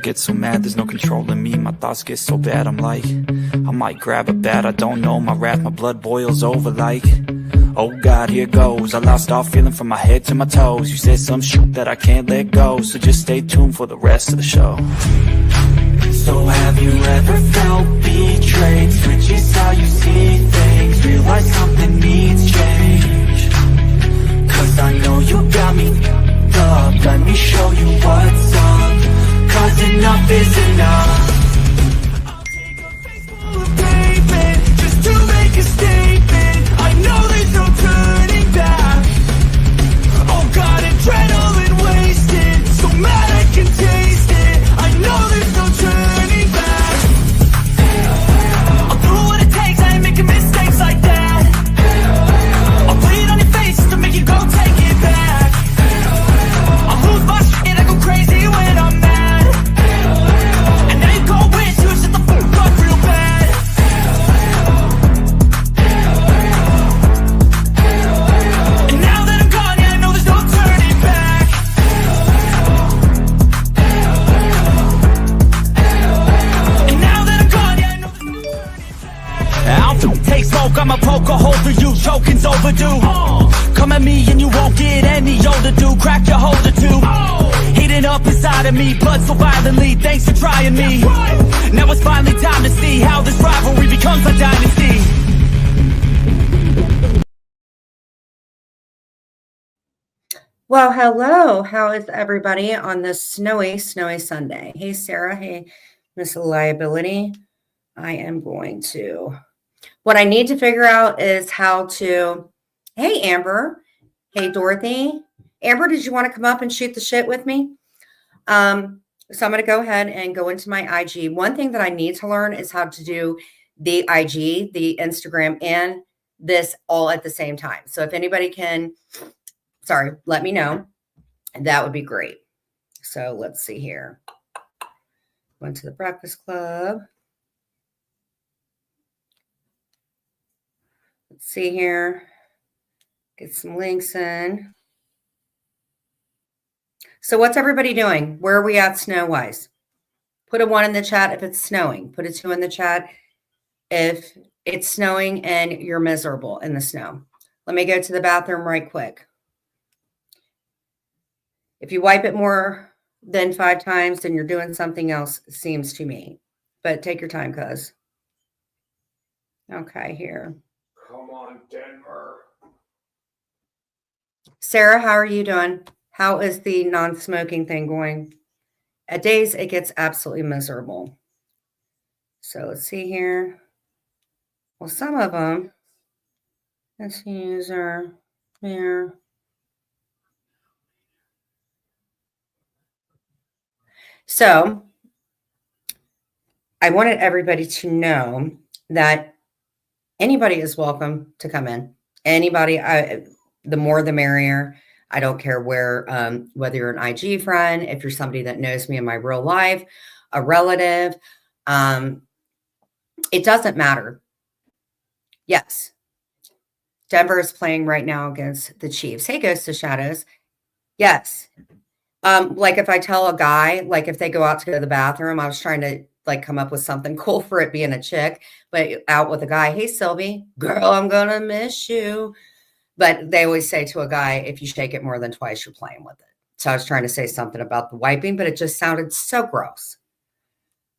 get so mad, there's no controlling me. My thoughts get so bad, I'm like, I might grab a bat, I don't know. My wrath, my blood boils over like, oh God, here goes. I lost all feeling from my head to my toes. You said some shit that I can't let go, so just stay tuned for the rest of the show. So have you ever felt betrayed? Switches how you see things, realize something needs change. Cause I know you got me up, let me show you what's up. Cause enough is enough. I'll take a face full of pavement just to make a statement. I know there's no turning back. Oh God, adrenaline wasted, so mad I can taste it. I know there's no turning back. I'll do what it takes, I ain't making mistakes like that. I'll bleed on your face just to make you go take it back. I'll lose my shit and I go crazy when I'm mad. And now you go wish you shut the fuck up real bad. And now that I'm gone, yeah, I know there's no turning back. And now that I'm gone, yeah, I know there's no turning back. I'll take smoke, I'ma poke a hole through you, choking's overdue. Come at me and you won't get any older, dude. Crack your holder too. Heating up inside of me, blood so violently. Thanks for trying me. Now it's finally time to see how this rivalry becomes a dynasty. Well, hello. How is everybody on this snowy Sunday? Hey, Sarah. Hey, Miss Liability. I am going to, what I need to figure out is how to, hey, Amber. Hey, Dorothy. Amber, did you want to come up and shoot the shit with me? So I'm going to go ahead and go into my IG. One thing that I need to learn is how to do the IG, the Instagram, and this all at the same time. So if anybody can, let me know. That would be great. So let's see here. Went to the Breakfast Club. Let's see here. Get some links in. So what's everybody doing? Where are we at snow-wise? Put a 1 in the chat if it's snowing. Put a 2 in the chat if it's snowing and you're miserable in the snow. Let me go to the bathroom right quick. If you wipe it more than 5 times, then you're doing something else, it seems to me. But take your time, cuz. Okay, here. Come on, Denver. Sarah, how are you doing? How is the non-smoking thing going? At days, it gets absolutely miserable. So let's see here. Well, some of them, let's use our here. So I wanted everybody to know that anybody is welcome to come in. Anybody, the more the merrier. I don't care where, whether you're an IG friend, if you're somebody that knows me in my real life, a relative, it doesn't matter. Yes. Denver is playing right now against the Chiefs. Hey, Ghost of Shadows. Yes. Like if I tell a guy, like if they go out to go to the bathroom, I was trying to like come up with something cool for it being a chick, but out with a guy. Hey, Sylvie, girl, I'm going to miss you. But they always say to a guy, if you shake it more than twice, you're playing with it. So I was trying to say something about the wiping, but it just sounded so gross.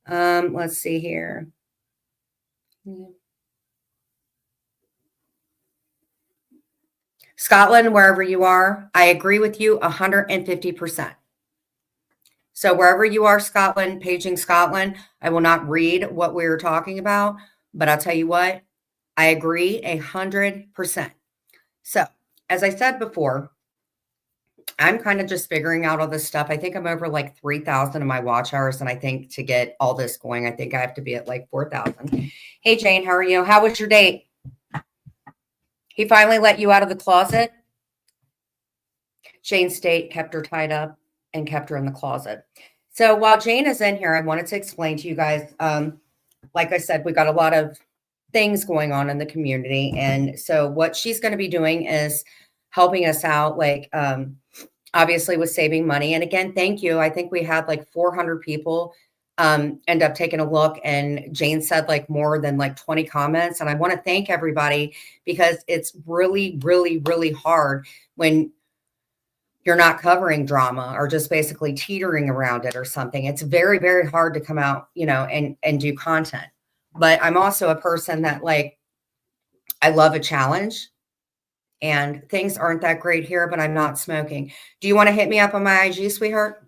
Let's see here. Scotland, wherever you are, I agree with you 150%. So wherever you are, Scotland, paging Scotland, I will not read what we were talking about, but I'll tell you what, I agree 100%. So, as I said before, I'm kind of just figuring out all this stuff. I think I'm over like 3,000 of my watch hours. And I think to get all this going, I think I have to be at like 4,000. Hey, Jane, how are you? How was your date? He finally let you out of the closet? Jane State kept her tied up and kept her in the closet. So while Jane is in here, I wanted to explain to you guys, like I said, we got a lot of things going on in the community. And so what she's going to be doing is helping us out. Like obviously was saving money. And again, thank you. I think we had like 400 people end up taking a look, and Jane said like more than like 20 comments. And I want to thank everybody, because it's really, really, really hard when you're not covering drama or just basically teetering around it or something. It's very, very hard to come out, and do content. But I'm also a person that like, I love a challenge, and things aren't that great here, but I'm not smoking. Do you want to hit me up on my IG, sweetheart?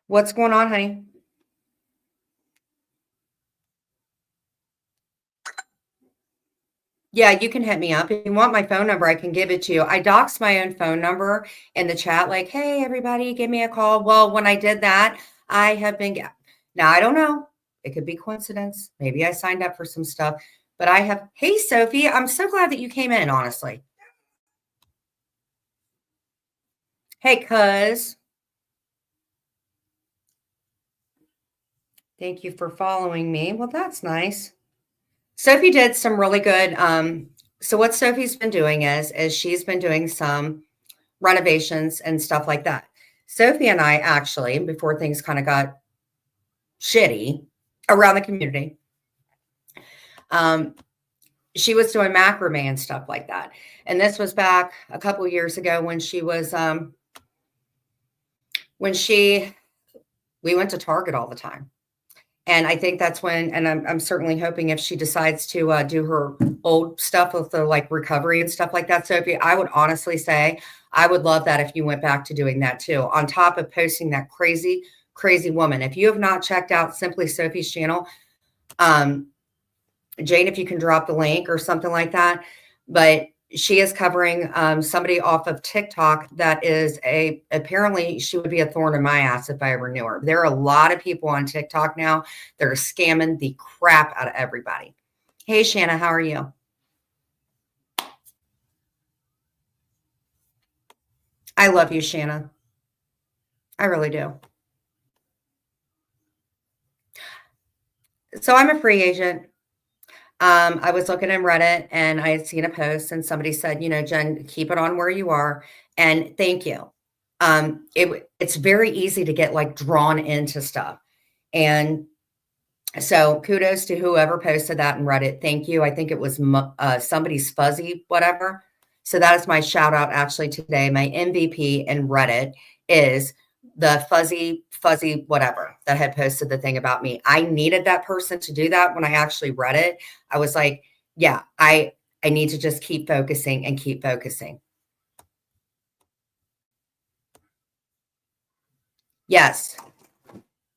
What's going on, honey? Yeah, you can hit me up. If you want my phone number, I can give it to you. I doxed my own phone number in the chat, like, hey, everybody, give me a call. Well, when I did that, I have been, now I don't know. It could be coincidence. Maybe I signed up for some stuff, but I have, hey, Sophie, I'm so glad that you came in, honestly. Hey, cuz. Thank you for following me. Well, that's nice. Sophie did some really good. So what Sophie's been doing is she's been doing some renovations and stuff like that. Sophie and I actually, before things kind of got shitty around the community, she was doing macrame and stuff like that. And this was back a couple of years ago when she was, we went to Target all the time. And I think that's when, and I'm certainly hoping if she decides to do her old stuff with the like recovery and stuff like that, Sophie, I would honestly say I would love that if you went back to doing that too, on top of posting that crazy, crazy woman. If you have not checked out Simply Sophie's channel, Jane, if you can drop the link or something like that, but she is covering somebody off of TikTok that is apparently she would be a thorn in my ass if I ever knew her. There are a lot of people on TikTok now that are scamming the crap out of everybody. Hey, Shanna, how are you? I love you, Shanna. I really do. So I'm a free agent. I was looking in Reddit and I had seen a post and somebody said, Jen, keep it on where you are. And thank you. It's very easy to get like drawn into stuff. And so kudos to whoever posted that in Reddit. Thank you. I think it was somebody's fuzzy, whatever. So that is my shout out actually today. My MVP in Reddit is the fuzzy whatever that had posted the thing about me. I needed that person to do that. When I actually read it, I was like, yeah, I need to just keep focusing and keep focusing. Yes.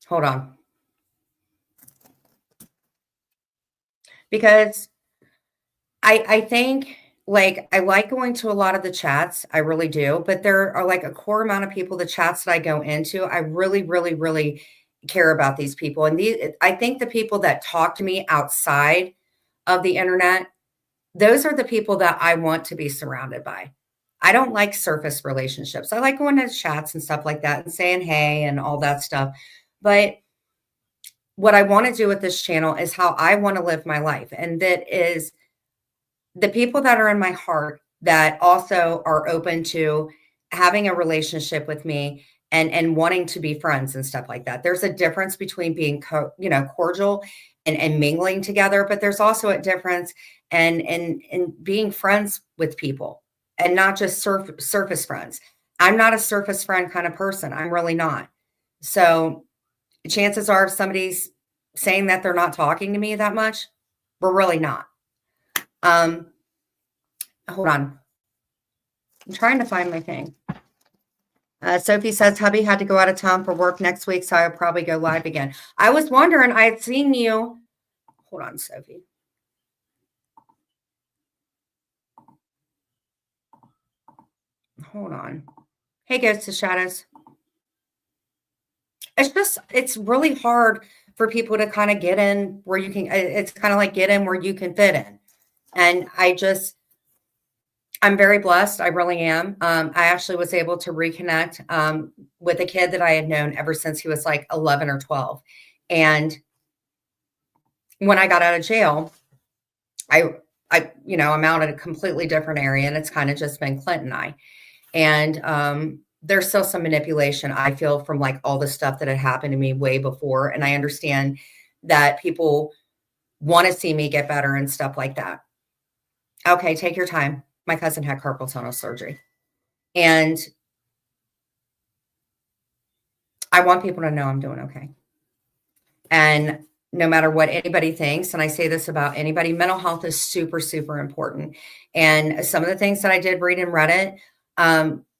Hold on. Because I think like I like going to a lot of the chats. I really do. But there are like a core amount of people, the chats that I go into, I really, really, really care about these people. And I think the people that talk to me outside of the internet, those are the people that I want to be surrounded by. I don't like surface relationships. I like going to chats and stuff like that and saying hey and all that stuff. But what I want to do with this channel is how I want to live my life. And that is the people that are in my heart that also are open to having a relationship with me and wanting to be friends and stuff like that. There's a difference between being cordial and mingling together, but there's also a difference in being friends with people and not just surface friends. I'm not a surface friend kind of person. I'm really not. So chances are if somebody's saying that they're not talking to me that much, we're really not. Hold on. I'm trying to find my thing. Sophie says hubby had to go out of town for work next week, so I'll probably go live again. I was wondering, I had seen you. Hold on, Sophie. Hold on. Hey, Ghosts to Shadows. It's really hard for people to kind of get in where you can, it's kind of like get in where you can fit in. And I'm very blessed. I really am. I actually was able to reconnect with a kid that I had known ever since he was like 11 or 12. And when I got out of jail, I'm out at a completely different area, and it's kind of just been Clint and I. And there's still some manipulation, I feel, from like all the stuff that had happened to me way before. And I understand that people want to see me get better and stuff like that. Okay, take your time. My cousin had carpal tunnel surgery. And I want people to know I'm doing okay. And no matter what anybody thinks, and I say this about anybody, mental health is super, super important. And some of the things that I did read in Reddit,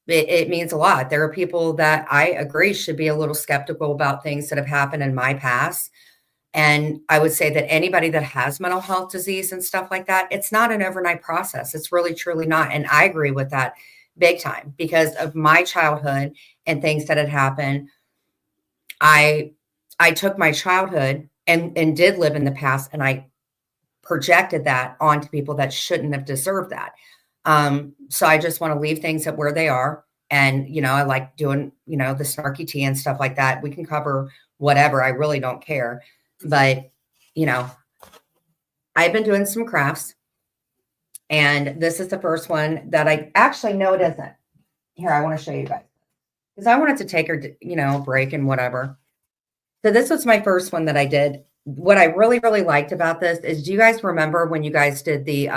it means a lot. There are people that I agree should be a little skeptical about things that have happened in my past. And I would say that anybody that has mental health disease and stuff like that, it's not an overnight process. It's really, truly not. And I agree with that big time because of my childhood and things that had happened. I took my childhood and did live in the past, and I projected that onto people that shouldn't have deserved that. So I just want to leave things at where they are. And, I like doing, the snarky tea and stuff like that. We can cover whatever. I really don't care. But, I've been doing some crafts, and this is the first one that I actually know it isn't. Here, I want to show you guys because I wanted to take her, a break and whatever. So this was my first one that I did. What I really, really liked about this is, do you guys remember when you guys did the,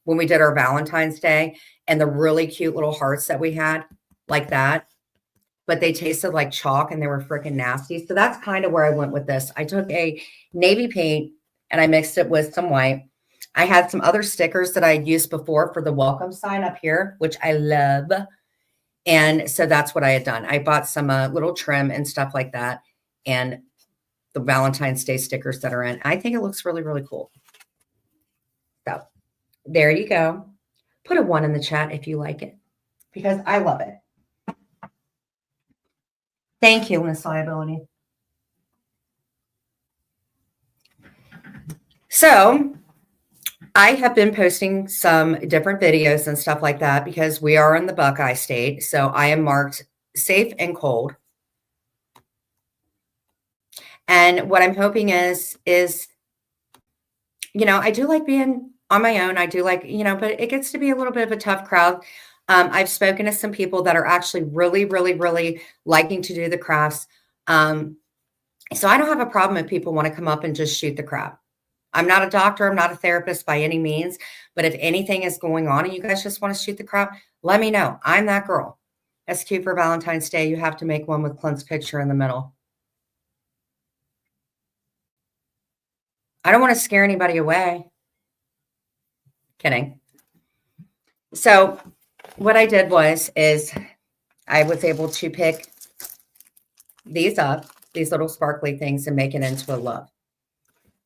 when we did our Valentine's Day and the really cute little hearts that we had like that, but they tasted like chalk and they were freaking nasty. So that's kind of where I went with this. I took a navy paint and I mixed it with some white. I had some other stickers that I had used before for the welcome sign up here, which I love. And so that's what I had done. I bought some little trim and stuff like that, and the Valentine's Day stickers that are in. I think it looks really, really cool. So there you go. Put a 1 in the chat if you like it, because I love it. Thank you, Miss Liability. So I have been posting some different videos and stuff like that because we are in the Buckeye State. So I am marked safe and cold. And what I'm hoping is, I do like being on my own. I do like, but it gets to be a little bit of a tough crowd. I've spoken to some people that are actually really, really, really liking to do the crafts. So I don't have a problem if people want to come up and just shoot the crap. I'm not a doctor. I'm not a therapist by any means. But if anything is going on and you guys just want to shoot the crap, let me know. I'm that girl. That's cute for Valentine's Day. You have to make one with Clint's picture in the middle. I don't want to scare anybody away. Kidding. So what I did is I was able to pick these up, these little sparkly things, and make it into a love.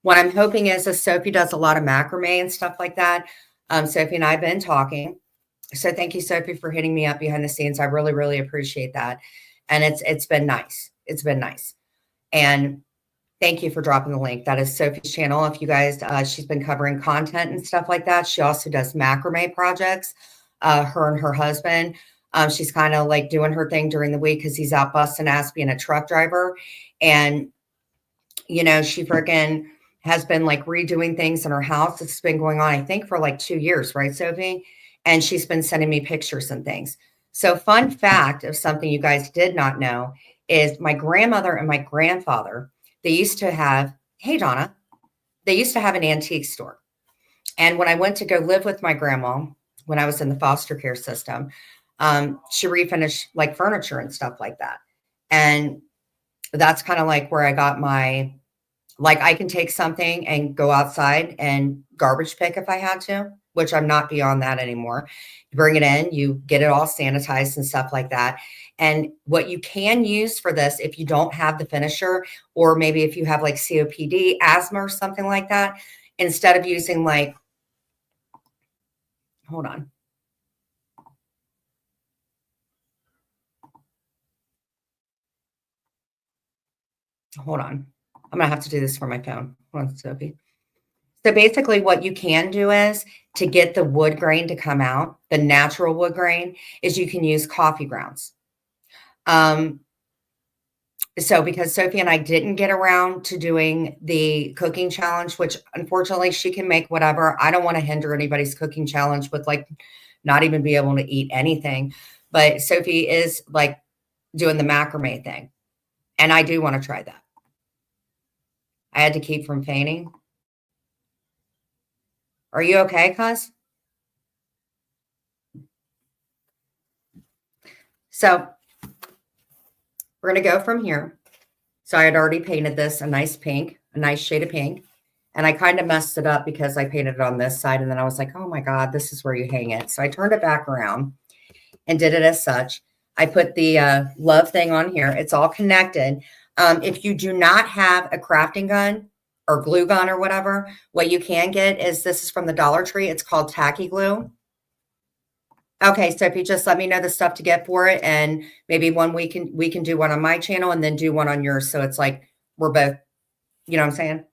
What I'm hoping is Sophie does a lot of macrame and stuff like that. Sophie and I have been talking. So thank you, Sophie, for hitting me up behind the scenes. I really, really appreciate that. And it's been nice. It's been nice. And thank you for dropping the link. That is Sophie's channel. If you guys, she's been covering content and stuff like that. She also does macrame projects, her and her husband. She's kind of like doing her thing during the week because he's out busting ass being a truck driver. And, she freaking has been like redoing things in her house. It's been going on, I think, for like 2 years, right, Sophie? And she's been sending me pictures and things. So fun fact of something you guys did not know is my grandmother and my grandfather, they used to have, hey, Donna, they used to have an antique store. And when I went to go live with my grandma, when I was in the foster care system, she refinished like furniture and stuff like that. And that's kind of like where I got my, like, I can take something and go outside and garbage pick if I had to, which I'm not beyond that anymore. You bring it in, you get it all sanitized and stuff like that. And what you can use for this, if you don't have the finisher, or maybe if you have like COPD, asthma, or something like that, instead of using like, hold on. Hold on. I'm going to have to do this for my phone. Hold on, Sophie. So basically what you can do is to get the wood grain to come out, the natural wood grain, is you can use coffee grounds. So because Sophie and I didn't get around to doing the cooking challenge, which unfortunately she can make whatever. I don't want to hinder anybody's cooking challenge with like not even be able to eat anything. But Sophie is like doing the macrame thing. And I do want to try that. I had to keep from fainting. Are you okay, cuz? So we're going to go from here. So I had already painted this a nice pink, a nice shade of pink. And I kind of messed it up because I painted it on this side. And then I was like, oh my God, this is where you hang it. So I turned it back around and did it as such. I put the love thing on here. It's all connected. If you do not have a crafting gun or glue gun or whatever, what you can get is, this is from the Dollar Tree. It's called tacky glue. Okay, so if you just let me know the stuff to get for it, and maybe one we can do one on my channel and then do one on yours. So it's like we're both, you know what I'm saying?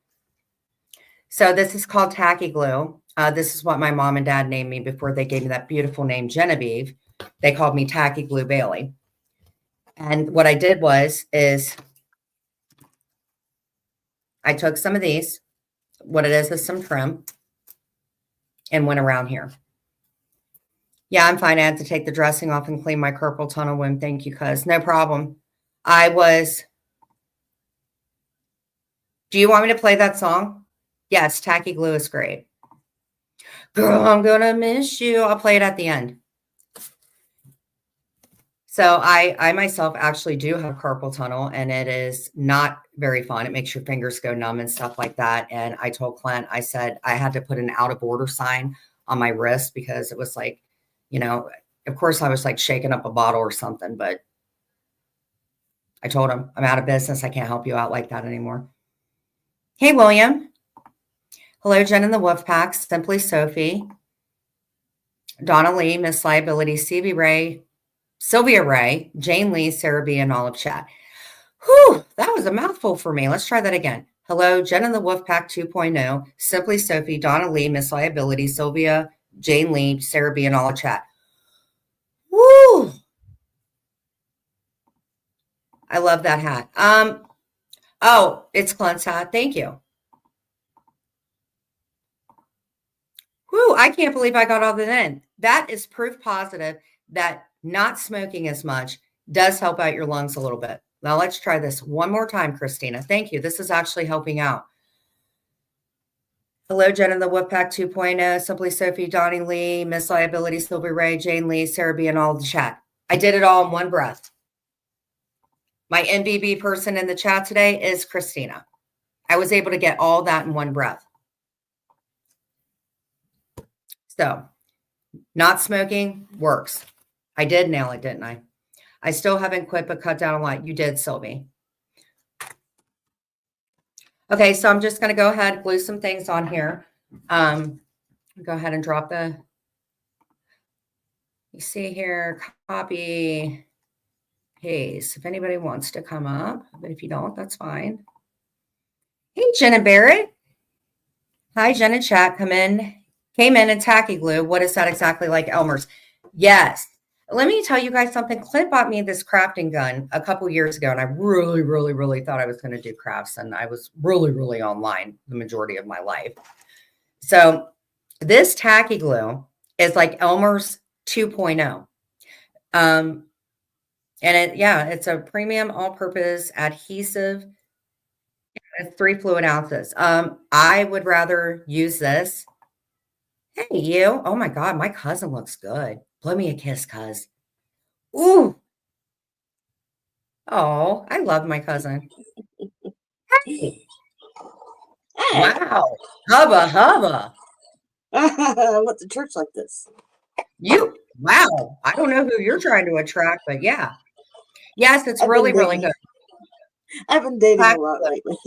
So this is called tacky glue. This is what my mom and dad named me before they gave me that beautiful name, Genevieve. They called me Tacky Glue Bailey. And what I did is I took some of these, what it is some trim, and went around here. Yeah, I'm fine. I had to take the dressing off and clean my carpal tunnel wound. Thank you, cuz. No problem. Do you want me to play that song? Yes, Tacky Glue is great. Girl, I'm gonna miss you. I'll play it at the end. So I myself actually do have carpal tunnel, and it is not very fun. It makes your fingers go numb and stuff like that. And I told Clint, I said I had to put an out of order sign on my wrist because it was like, you know, of course I was like shaking up a bottle or something, but I told him I'm out of business. I can't help you out like that anymore. Hey, William. Hello, Jen and the Wolfpack. Simply Sophie. Donna Lee, Miss Liability, CV Ray, Sylvia Ray, Jane Lee, Sarah B, and Olive Chat. Whew, that was a mouthful for me. Let's try that again. Hello, Jen and the Wolfpack 2.0, Simply Sophie, Donna Lee, Miss Liability, Sylvia, Jane Lee, Sarah B, and Olive Chat. Woo! I love that hat. Oh, it's Clint's hat. Thank you. Whoo, I can't believe I got all that in. That is proof positive that not smoking as much does help out your lungs a little bit. Now let's try this one more time, Christina. Thank you. This is actually helping out. Hello, Jen and the Wolfpack 2.0, Simply Sophie, Donnie Lee, Miss Liability, Sylvia Ray, Jane Lee, Sarah B, and all the chat. I did it all in one breath. My NBB person in the chat today is Christina. I was able to get all that in one breath. So, not smoking works. I did nail it, didn't I? I still haven't quit, but cut down a lot. You did, Sylvie. Okay, so I'm just going to go ahead and glue some things on here. Go ahead and drop the, you see here, copy, paste. If anybody wants to come up, but if you don't, that's fine. Hey, Jenna Barrett. Hi, Jenna Chat. Came in and tacky glue. What is that exactly like Elmer's? Yes. Let me tell you guys something. Clint bought me this crafting gun a couple years ago, and I really, really, really thought I was going to do crafts, and I was really, really online the majority of my life. So this tacky glue is like Elmer's 2.0. And it's a premium all-purpose adhesive. It's 3 fluid ounces. I would rather use this. Hey, you. Oh my God, my cousin looks good. Blow me a kiss, cuz. Ooh. Oh, I love my cousin. Hey. Wow. Hubba. What's a church like this? Wow. I don't know who you're trying to attract, but yeah. Yes, it's really, really good. I've been dating a lot lately.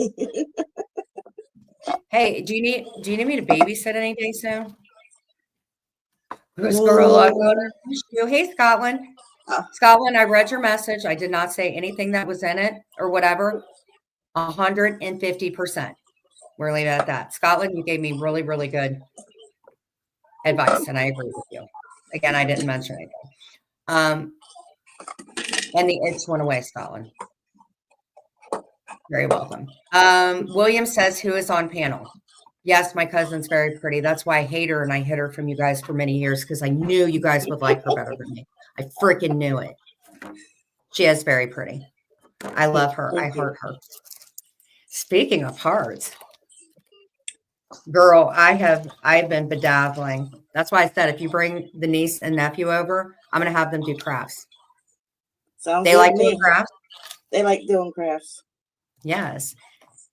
Hey, do you need me to babysit any day soon? Hey, Scotland. Scotland, I read your message. I did not say anything that was in it or whatever. 150%. We're leaving it at that. Scotland, you gave me really, really good advice, and I agree with you. Again, I didn't mention anything. And the itch went away, Scotland. Very welcome. William says, who is on panel? Yes, my cousin's very pretty. That's why I hate her and I hid her from you guys for many years because I knew you guys would like her better than me. I freaking knew it. She is very pretty. I love her. I Thank you. heart her. Speaking of hearts, girl, I've been bedazzling. That's why I said if you bring the niece and nephew over, I'm gonna have them do crafts. Sounds They good like to doing me. crafts? They like doing crafts. Yes.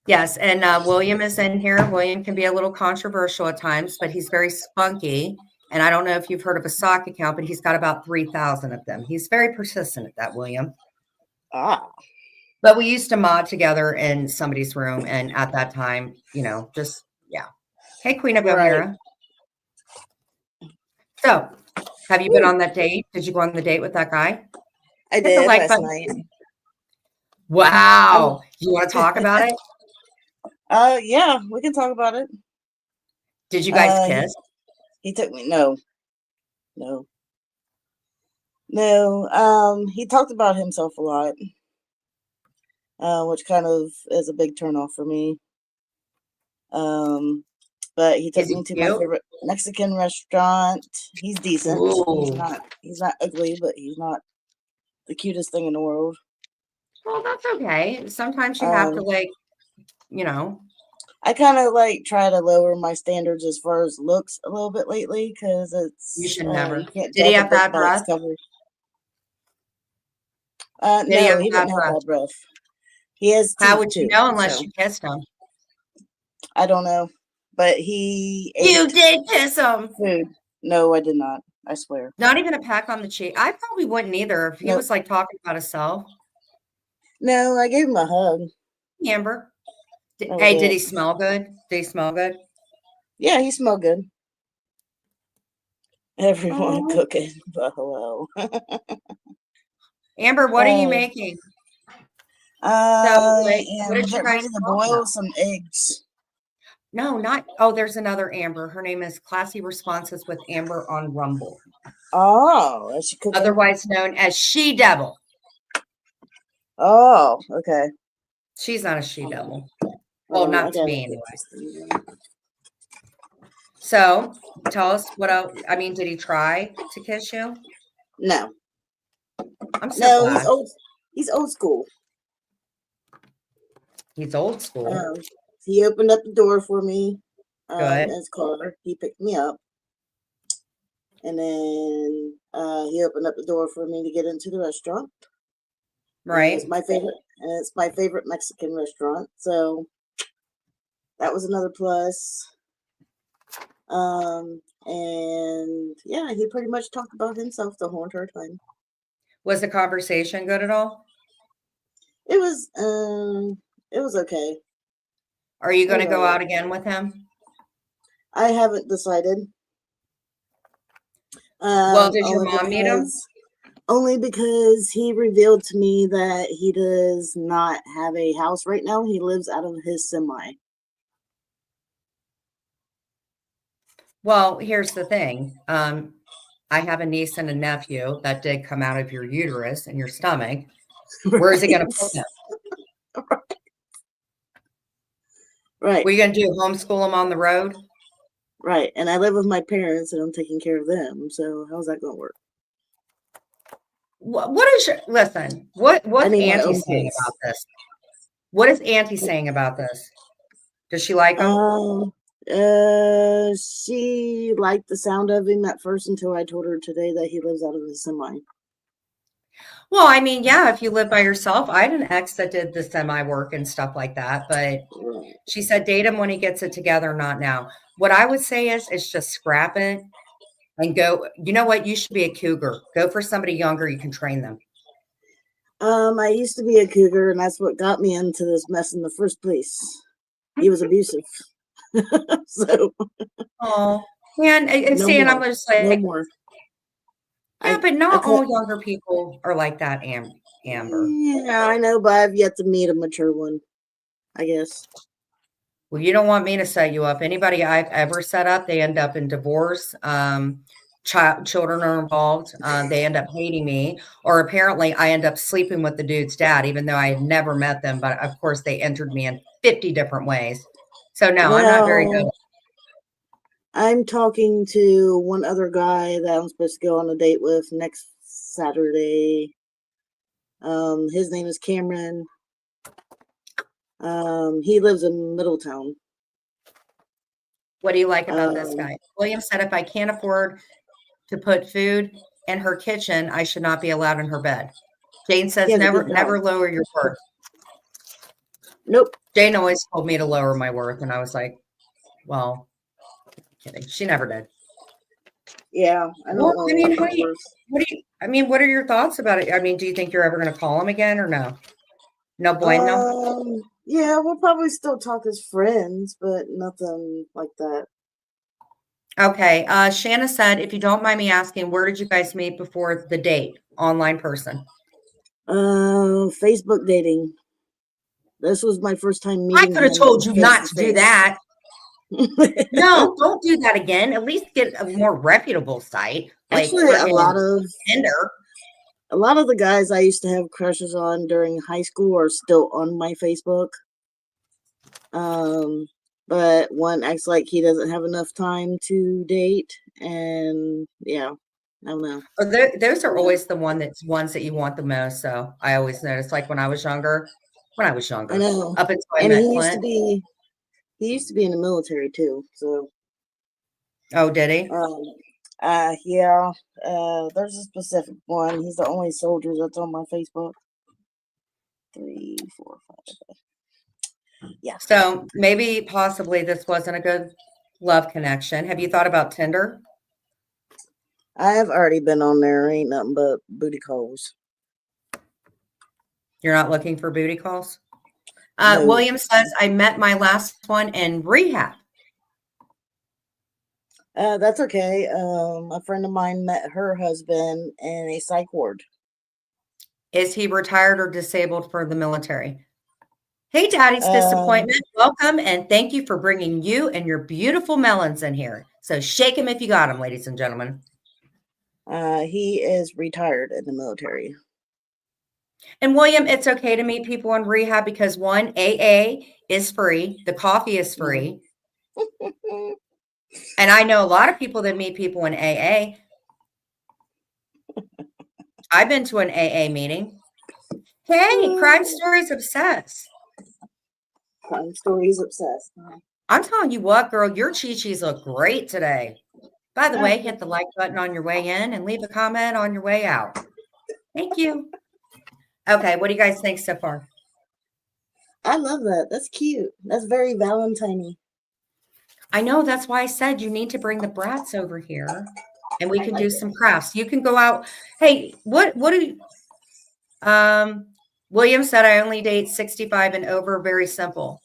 Yes. And William is in here. William can be a little controversial at times, but he's very spunky. And I don't know if you've heard of a sock account, but he's got about 3,000 of them. He's very persistent at that, William. Ah, But we used to mod together in somebody's room. And at that time, just, yeah. Hey, Queen of O'Hara. So, have you been on that date? Did you go on the date with that guy? I Hit the did like last button. night. Wow. You want to talk about it? Yeah, we can talk about it. Did you guys kiss? He took me. No. He talked about himself a lot, which kind of is a big turnoff for me. But he took Is he me to my cute? favorite Mexican restaurant. He's decent. Ooh. He's not ugly, but he's not the cutest thing in the world. Well, that's okay. Sometimes you have to I kind of try to lower my standards as far as looks a little bit lately because You should never. you can't Did he judge a have bad book by its breath? cover. Did he No, have he bad didn't have breath? bad breath. He has How teeth would you too, know unless so you kissed him? I don't know. But he You ate did kiss him. food. No, I did not. I swear. Not even a peck on the cheek. I probably wouldn't either if he Nope. was like talking about himself. No, I gave him a hug. Amber. That was Hey, did it. he smell good? Did he smell good? Yeah, he smelled good. Everyone Aw. cooking. But hello. Amber, what are you making? I like, what am did you getting guys ready to talk boil about? some eggs. No, there's another Amber. Her name is Classy Responses with Amber on Rumble, Oh, is she cooking? otherwise known as She Devil. Oh, okay. She's not a she devil. Well, not to me anyway. So tell us what else. I mean, did he try to kiss you? No. I'm so No, glad. he's old school. He's old school. He opened up the door for me Good. in his car. He picked me up. And then he opened up the door for me to get into the restaurant. Right. And it's my favorite Mexican restaurant. So that was another plus. And yeah, he pretty much talked about himself the whole entire time. Was the conversation good at all? It was okay. Are you going to go out again with him? I haven't decided. Well, did your mom meet him? Only because he revealed to me that he does not have a house right now. He lives out of his semi. Well, here's the thing. I have a niece and a nephew that did come out of your uterus and your stomach. Where is he going to put them? Right. Were you going to do homeschool them on the road? Right. And I live with my parents and I'm taking care of them. So how's that going to work? What's Auntie saying about this? What is Auntie saying about this? Does she like him? She liked the sound of him at first until I told her today that he lives out of his semi. Well, I mean, yeah, if you live by yourself, I had an ex that did the semi work and stuff like that, but she said date him when he gets it together, not now. What I would say is just scrap it and go. You know what? You should be a cougar. Go for somebody younger. You can train them. I used to be a cougar, and that's what got me into this mess in the first place. He was abusive. So. Oh, and see, and I'm just like, no more. Yeah, but not all younger people are like that, Amber. Yeah, I know, but I've yet to meet a mature one, I guess. Well, you don't want me to set you up. Anybody I've ever set up, they end up in divorce. children are involved, they end up hating me, or apparently I end up sleeping with the dude's dad, even though I had never met them. But of course, they entered me in 50 different ways. So no, I'm not very good. Well, I'm talking to one other guy that I'm supposed to go on a date with next Saturday. His name is Cameron. He lives in Middletown. What do you like about this guy? William said, if I can't afford to put food in her kitchen, I should not be allowed in her bed. Jane says, He has a never, good job. never lower your worth. Nope. Jane always told me to lower my worth, and I was like, well, kidding. She never did. Yeah, I don't Well, know. I mean, what are your thoughts about it? I mean, do you think you're ever going to call him again or no? No bueno? Yeah, we'll probably still talk as friends, but nothing like that. Okay. Shanna said, if you don't mind me asking, where did you guys meet before the date? Online person. Facebook dating. This was my first time I meeting could have him told you face not to to do face. that. No, don't do that again. At least get a more reputable site. Like Actually, a lot Tinder. of the guys I used to have crushes on during high school are still on my Facebook. But one acts like he doesn't have enough time to date, and yeah, I don't know. Those are always the ones that you want the most. So I always noticed, like when I was younger, I know. up until I And met he Clint. used to be in the military too. So Oh, did he? yeah. There's a specific one. He's the only soldier that's on my Facebook. 3, 4, 5. Yeah. So maybe possibly this wasn't a good love connection. Have you thought about Tinder? I have already been on there. Ain't nothing but booty calls. You're not looking for booty calls? No. William says, I met my last one in rehab. That's okay. A friend of mine met her husband in a psych ward. Is he retired or disabled for the military? Hey, Daddy's Disappointment. Welcome, and thank you for bringing you and your beautiful melons in here. So shake them if you got them, ladies and gentlemen. He is retired in the military. And William, it's okay to meet people in rehab because one, AA is free. The coffee is free. And I know a lot of people that meet people in AA. I've been to an AA meeting. Hey, Crime Stories Obsessed. Crime Stories Obsessed. I'm telling you what, girl, your chi-chis look great today. By the way, hit the like button on your way in and leave a comment on your way out. Thank you. Okay, what do you guys think so far? I love that. That's cute. That's very Valentine-y. I know, that's why I said you need to bring the brats over here and we can do some crafts. You can go out. Hey, what do you, William said, I only date 65 and over. Very simple.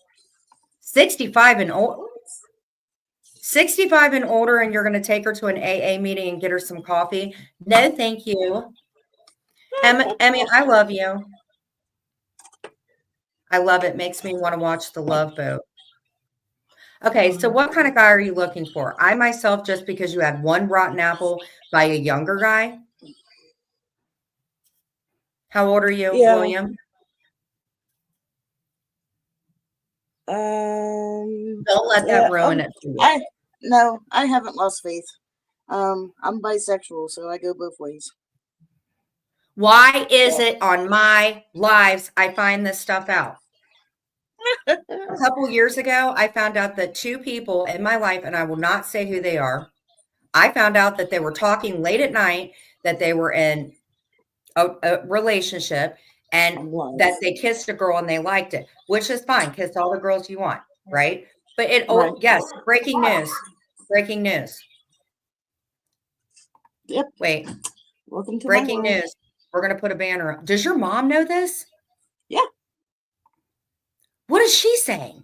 65 and older. 65 and older, and you're going to take her to an AA meeting and get her some coffee. No, thank you. Emmy, I love you. I love it. Makes me want to watch The Love Boat. Okay, so what kind of guy are you looking for? I myself, just because you had one rotten apple by a younger guy. How old are you, William? Don't let that ruin it for you. No, I haven't lost faith. I'm bisexual, so I go both ways. Why is it on my lives I find this stuff out? A couple years ago, I found out that two people in my life, and I will not say who they are, I found out that they were talking late at night, that they were in a relationship, and that they kissed a girl and they liked it, which is fine. Kiss all the girls you want, right? But yes, breaking news. Breaking news. Yep. Wait. Welcome to breaking news. We're going to put a banner up. Does your mom know this? Yeah. What is she saying?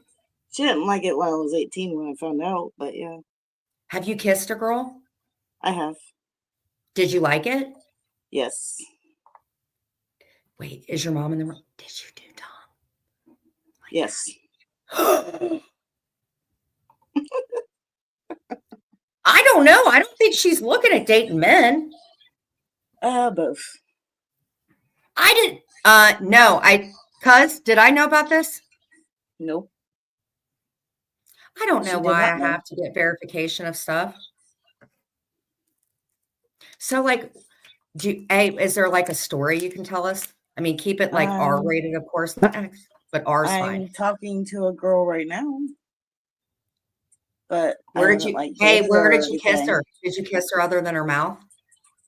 She didn't like it when I was 18 when I found out, but yeah. Have you kissed a girl? I have. Did you like it? Yes. Wait, is your mom in the room? Did you do Tom? Yes. I don't know. I don't think she's looking at dating men. Both. I didn't. No. Cuz, did I know about this? Nope. I don't She know did why I not know. have to get verification of stuff. So, like, is there like a story you can tell us? I mean, keep it like R-rated, of course, not X, but R's fine. I'm talking to a girl right now, but Where did you? Hey, where did you kiss her? Did you kiss her other than her mouth?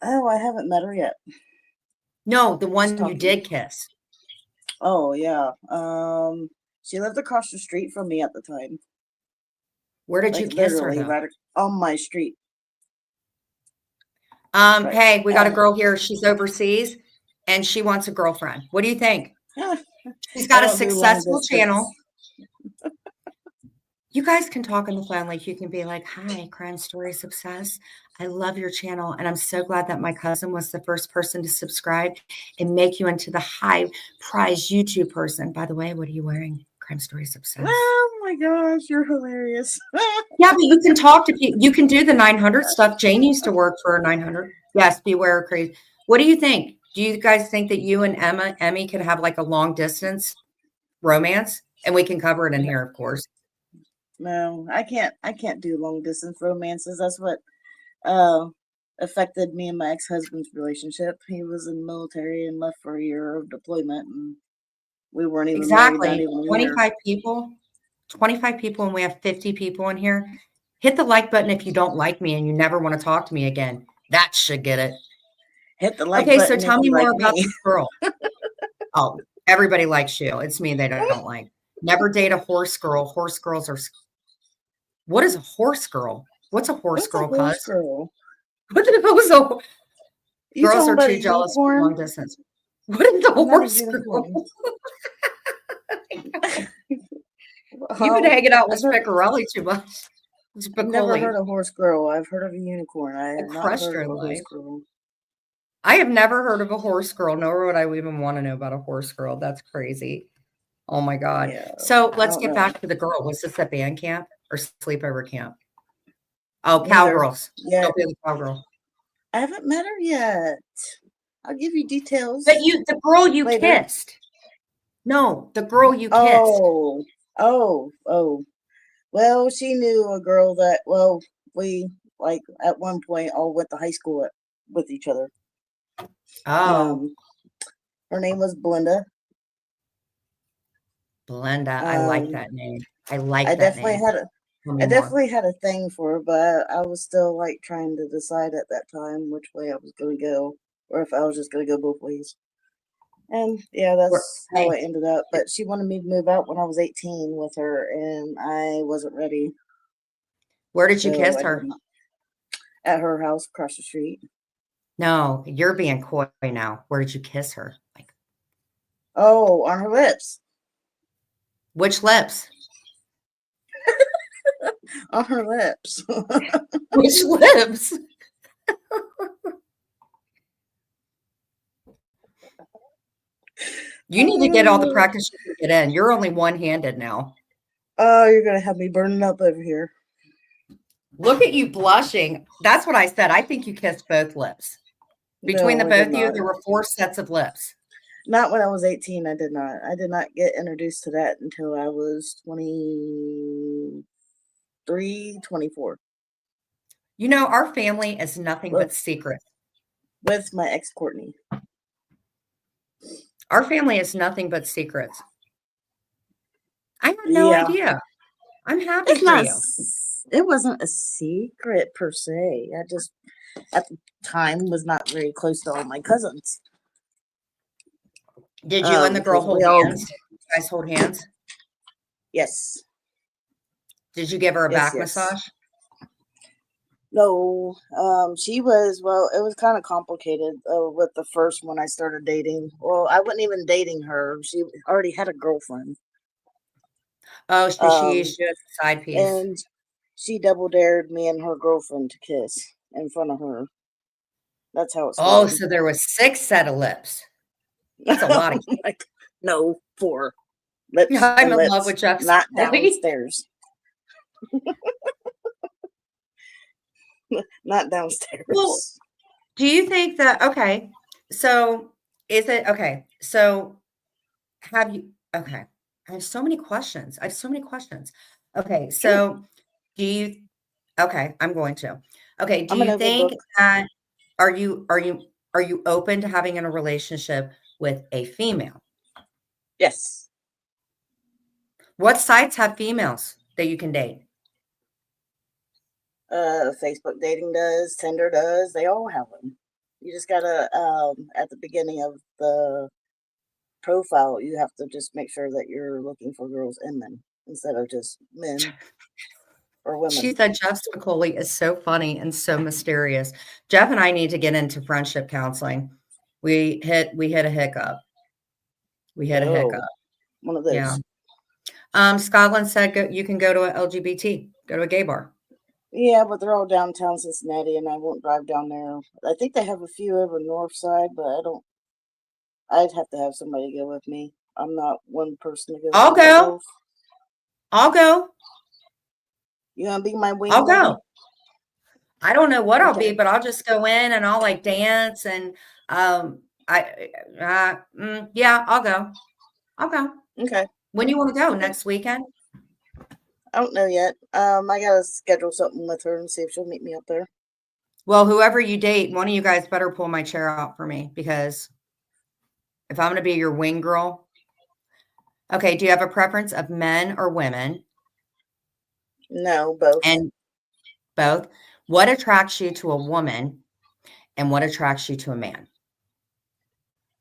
Oh, I haven't met her yet. No, the one you talking. did kiss. Oh yeah. She lived across the street from me at the time. Where did you kiss her? Literally Though? right on my street. Right. Hey, we got a girl here. She's overseas, and she wants a girlfriend. What do you think? She's got a successful channel. You guys can talk on the phone. Like, you can be like, "Hi, Crime Stories Obsessed. I love your channel, and I'm so glad that my cousin was the first person to subscribe and make you into the high prize YouTube person. By the way, what are you wearing? Crime Stories Obsessed. Oh my gosh, you're hilarious. Yeah, but you can talk to people. You can do the 900 stuff. Jane used to work for 900. Yes, beware of crazy. What do you think? Do you guys think that you and Emmy could have like a long distance romance? And we can cover it in here, of course. No, I can't do long distance romances. That's what affected me and my ex-husband's relationship. He was in the military and left for a year of deployment, and we weren't even married, not even 25 people. 25 people, and we have 50 people in here. Hit the like button if you don't like me and you never want to talk to me again. That should get it. Hit the like button. Okay, so tell me more about this girl. Oh, everybody likes you. It's me they don't like. Never date a horse girl. Horse girls are. What is a horse girl? What's a horse girl? Horse girl? What the hell is a? Girls are too jealous for long distance. What is the horse girl? You've been hanging out with Spiccarelli too much. I've never heard of horse girl. I've heard of a unicorn. I have not heard of a horse girl. I have never heard of a horse girl, nor would I even want to know about a horse girl. That's crazy. Oh my God. Yeah, so let's get back to the girl. Was this at band camp or sleepover camp? Oh, cowgirls. Yeah. Cowgirl. I haven't met her yet. I'll give you details. But the girl you kissed. No, the girl you kissed. Oh. Well, she knew a girl that, we, like, at one point all went to high school with each other. Oh. Her name was Blenda. Blenda. I like that name. I definitely had a thing for her, but I was still, like, trying to decide at that time which way I was going to go, or if I was just going to go both ways. And yeah, that's how it ended up. But she wanted me to move out when I was 18 with her, and I wasn't ready. Where did you kiss her? At her house across the street. No, you're being coy now. Where did you kiss her? Like, on her lips. Which lips? On her lips. Which lips? You need to get all the practice you can get in. You're only one-handed now. Oh, you're going to have me burning up over here. Look at you blushing. That's what I said. I think you kissed both lips. Between the both of you, there were 4 sets of lips. Not when I was 18. I did not. I did not get introduced to that until I was 23, 24. You know, our family is nothing but secret. With my ex, Courtney. Our family is nothing but secrets. I had no idea. I'm happy for you. It wasn't a secret per se. I just, at the time, was not very close to all my cousins. Did you and the girl hold hands? Did you guys hold hands? Yes. Did you give her a back massage? No. She was, it was kind of complicated with the first one I started dating. Well, I wasn't even dating her. She already had a girlfriend. Oh, so she used you as a side piece. And she double dared me and her girlfriend to kiss in front of her. That's how it started. Oh, so there was 6 set of lips. That's a lot of No, 4 lips. I'm in love with Jeff. Not downstairs. Not downstairs. Well, do you think that, okay, so is it, okay, so have you, okay, I have so many questions. I have so many questions. Okay, Sure. so do you, okay, I'm going to. Okay, do I'm an you open think book. that, are you open to having in a relationship with a female? Yes. What sites have females that you can date? Facebook dating does, Tinder does. They all have them. You just gotta, at the beginning of the profile, you have to just make sure that you're looking for girls and men instead of just men or women. She said Jeff Spicoli is so funny and so mysterious. Jeff and I need to get into friendship counseling. We hit a hiccup. We hit a hiccup. One of those. Yeah. Scotland said you can go to a LGBT, go to a gay bar. Yeah, but they're all downtown Cincinnati, and I won't drive down there. I think they have a few over north side, but I don't. I'd have to have somebody go with me. I'm not one person to go. I'll by go. myself. I'll go. You wanna be my wing? I'll go. I don't know what I'll be, Okay. but I'll just go in and I'll like dance and yeah, I'll go. I'll go. Okay. When you want to go? Okay. Next weekend? I don't know yet. I gotta schedule something with her and see if she'll meet me up there. Well, whoever you date, one of you guys better pull my chair out for me because if I'm going to be your wing girl. Okay, do you have a preference of men or women? No, both. And both. What attracts you to a woman and what attracts you to a man?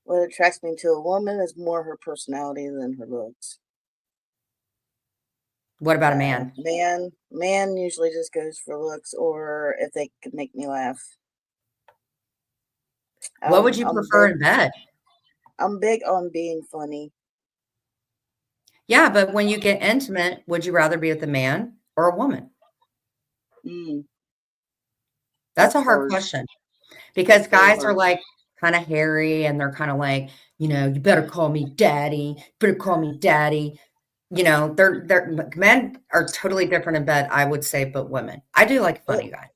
What attracts me to a woman is more her personality than her looks. What about a man? Man usually just goes for looks or if they could make me laugh. What would you I'm prefer big, in bed? I'm big on being funny. Yeah, but when you get intimate, would you rather be with a man or a woman? That's a hard question because That's very guys are hard. like kind of hairy and they're kind of like, you better call me daddy, better call me daddy. They're men are totally different in bed, I would say, but women. I do like a funny guy.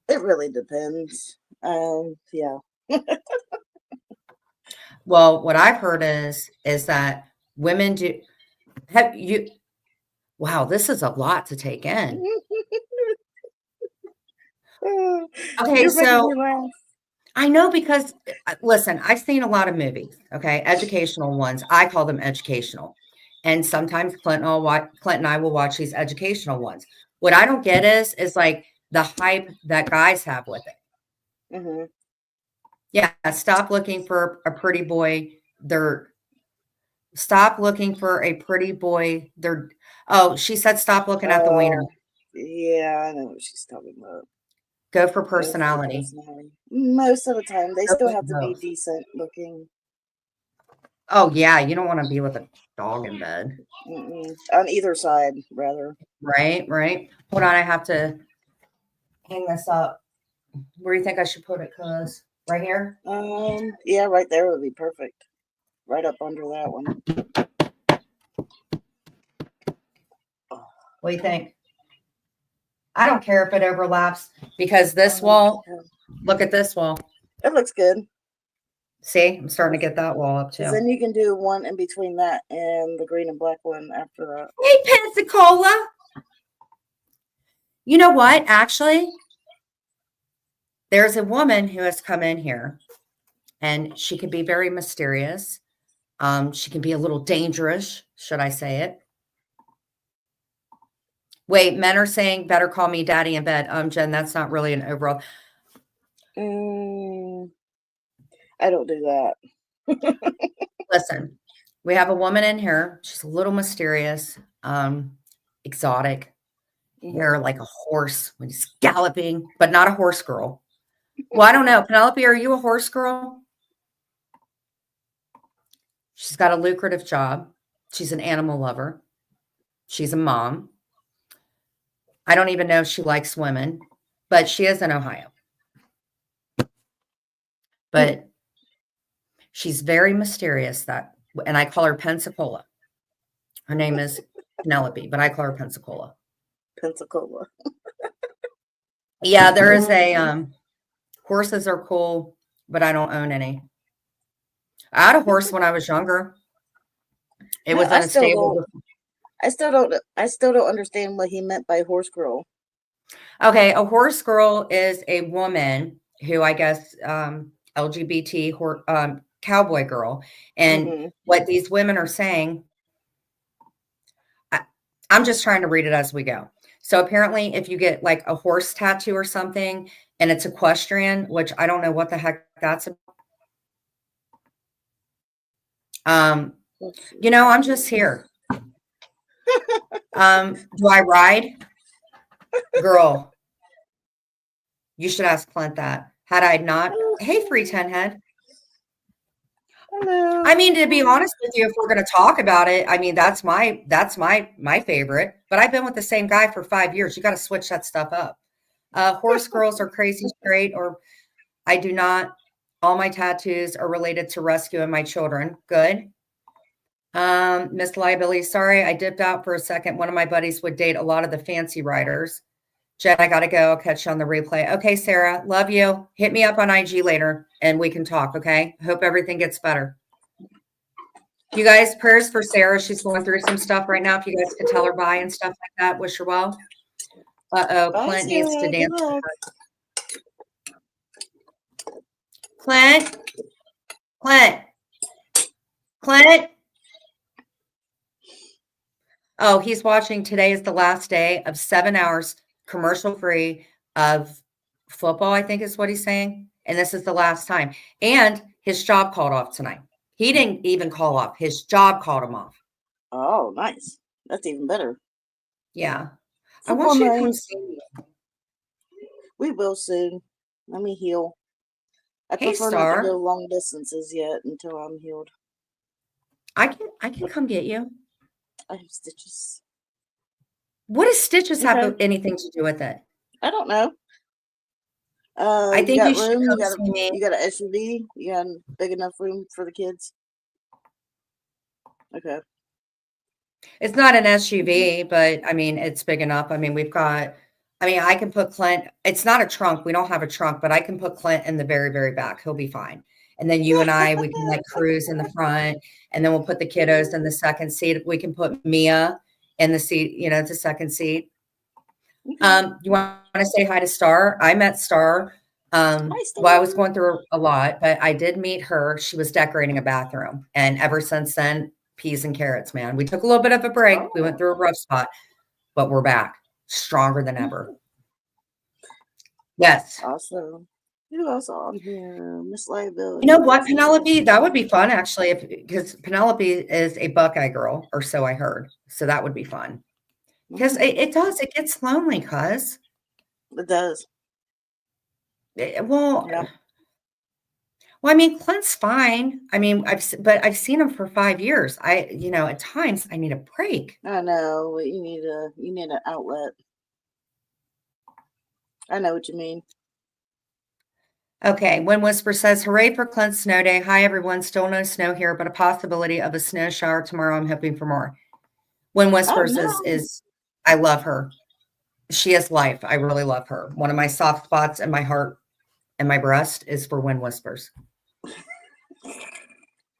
It really depends. Yeah. Well, what I've heard is that women do have you wow, this is a lot to take in. Okay, You're making so me laugh. I know because listen, I've seen a lot of movies, okay, educational ones. I call them educational. And sometimes Clint and I will watch these educational ones. What I don't get is like the hype that guys have with it. Mm-hmm. Yeah, stop looking for a pretty boy. Stop looking for a pretty boy. Oh, she said stop looking at the wiener. Yeah, I know what she's talking about. Go for personality. Most of the time, they still for have to be both. decent looking. Oh yeah, you don't want to be with a dog in bed. On either side, rather. Right. Hold on, I have to hang this up. Where do you think I should put it, cuz? Right here? Yeah, right there would be perfect. Right up under that one. What do you think? I don't care if it overlaps because this wall, look at this wall. It looks good. See, I'm starting to get that wall up too. Then you can do one in between that and the green and black one after that. Hey, Pensacola. You know what? Actually, there's a woman who has come in here and she can be very mysterious. She can be a little dangerous, should I say it? Wait, men are saying better call me daddy in bed. Jen, that's not really an overall. I don't do that. Listen, we have a woman in here. She's a little mysterious, exotic, hair like a horse when he's galloping, but not a horse girl. Well, I don't know. Penelope, are you a horse girl? She's got a lucrative job. She's an animal lover. She's a mom. I don't even know if she likes women, but she is in Ohio. But she's very mysterious, and I call her Pensacola. Her name is Penelope, but I call her Pensacola. Pensacola. Yeah, there is a horses are cool, but I don't own any. I had a horse when I was younger. It was in a stable. I still don't understand what he meant by horse girl. Okay, a horse girl is a woman who I guess LGBT cowboy girl. And what these women are saying, I'm just trying to read it as we go. So apparently if you get like a horse tattoo or something and it's equestrian, which I don't know what the heck that's about. You know, I'm just here. Do I ride? Girl, you should ask Clint that. Had I not, hey, free 10 head. Hello. I mean, to be honest with you, if we're going to talk about it, I mean, that's my favorite. But I've been with the same guy for 5 years. You got to switch that stuff up. Horse girls are crazy straight, or I do not. All my tattoos are related to rescuing my children. Good. Miss Liability, sorry, I dipped out for a second. One of my buddies would date a lot of the fancy riders. Jen, I got to go. I'll catch you on the replay. Okay, Sarah, love you. Hit me up on IG later and we can talk, okay? Hope everything gets better. You guys, prayers for Sarah. She's going through some stuff right now. If you guys could tell her bye and stuff like that, wish her well. Uh-oh, Clint needs to dance. Clint. Oh, he's watching. Today is the last day of 7 hours commercial free of football, I think is what he's saying. And this is the last time. And his job called off tonight. He didn't even call off. His job called him off. Oh, nice. That's even better. Yeah. Football, I want you to come see me. We will soon. Let me heal. I prefer not to go long distances yet until I'm healed. I can come get you. I have stitches. What does stitches have anything to do with it? I don't know. I think you should come see me. You got an SUV? You got big enough room for the kids? Okay. It's not an SUV, but I mean, it's big enough. I mean, I can put Clint. It's not a trunk. We don't have a trunk, but I can put Clint in the very, very back. He'll be fine. And then you and I, we can like cruise in the front, and then we'll put the kiddos in the second seat. We can put Mia in the seat, the second seat. You want to say hi to Star? I met Star. Well, I was going through a lot, but I did meet her. She was decorating a bathroom. And ever since then, peas and carrots, man. We took a little bit of a break. We went through a rough spot, but we're back stronger than ever. Yes. Awesome. Who else on here? Miss Liability. You know what, Penelope? That would be fun, actually, because Penelope is a Buckeye girl, or so I heard. So that would be fun. Because it does. It gets lonely, cuz. It does. Well, I mean, Clint's fine. I mean, I've seen him for 5 years. At times I need a break. I know, but you need an outlet. I know what you mean. Okay, Wind Whisper says, hooray for Clint's snow day. Hi, everyone. Still no snow here, but a possibility of a snow shower tomorrow. I'm hoping for more. Wind Whispers is I love her. She is life. I really love her. One of my soft spots in my heart and my breast is for Wind Whispers.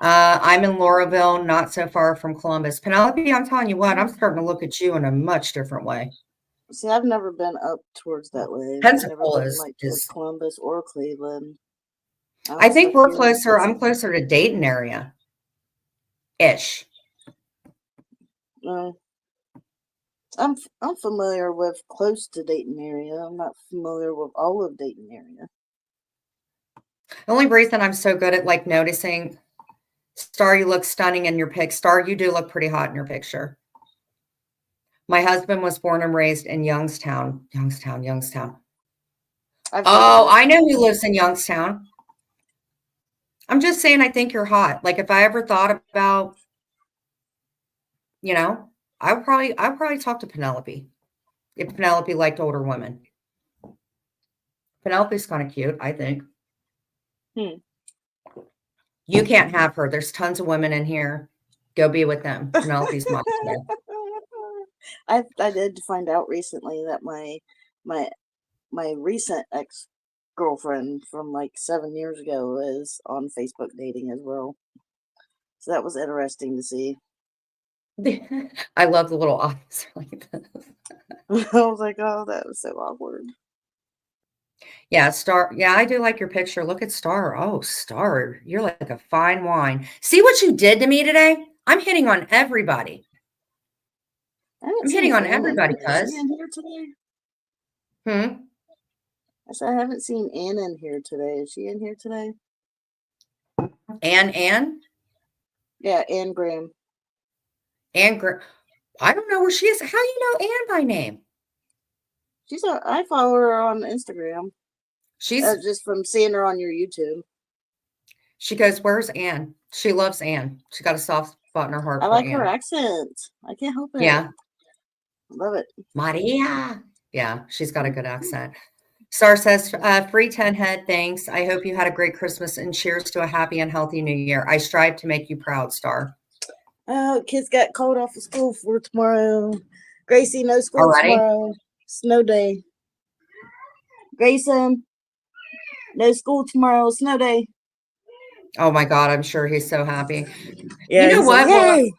I'm in Lauraville, not so far from Columbus. Penelope, I'm telling you what, I'm starting to look at you in a much different way. See, I've never been up towards that way. Pensacola is Columbus or Cleveland. I think we're closer. I'm closer to Dayton area. Ish. I'm familiar with close to Dayton area. I'm not familiar with all of Dayton area. The only reason I'm so good at like noticing, Star, you look stunning in your pic. Star, you do look pretty hot in your picture. My husband was born and raised in Youngstown. I know who lives in Youngstown. I'm just saying, I think you're hot. Like if I ever thought about, I would probably talk to Penelope if Penelope liked older women. Penelope's kind of cute, I think. You can't have her. There's tons of women in here. Go be with them. Penelope's mom. I did find out recently that my my recent ex-girlfriend from like 7 years ago is on Facebook dating as well. So that was interesting to see. I love the little office like this. I was like, oh, that was so awkward. Yeah, Star. Yeah, I do like your picture. Look at Star. Oh, Star, you're like a fine wine. See what you did to me today? I'm hitting on everybody. I haven't I'm seen hitting on Ann in everybody, here. Is cuz. she in here today? Hmm. I said I haven't seen Ann in here today. Is she in here today? Ann? Yeah, Ann Graham. I don't know where she is. How do you know Ann by name? I follow her on Instagram. She's Just from seeing her on your YouTube. She goes, "Where's Ann?" She loves Ann. She got a soft spot in her heart I for like her Ann. accent. I can't help it. Yeah. Love it. Maria. Yeah, she's got a good accent. Star says, free 10 head, thanks. I hope you had a great Christmas and cheers to a happy and healthy new year. I strive to make you proud, Star. Kids got called off of school for tomorrow. Gracie, no school Already? tomorrow. Snow day. Grayson, no school tomorrow. Snow day. Oh my God, I'm sure he's so happy. Yeah, you know what? Like,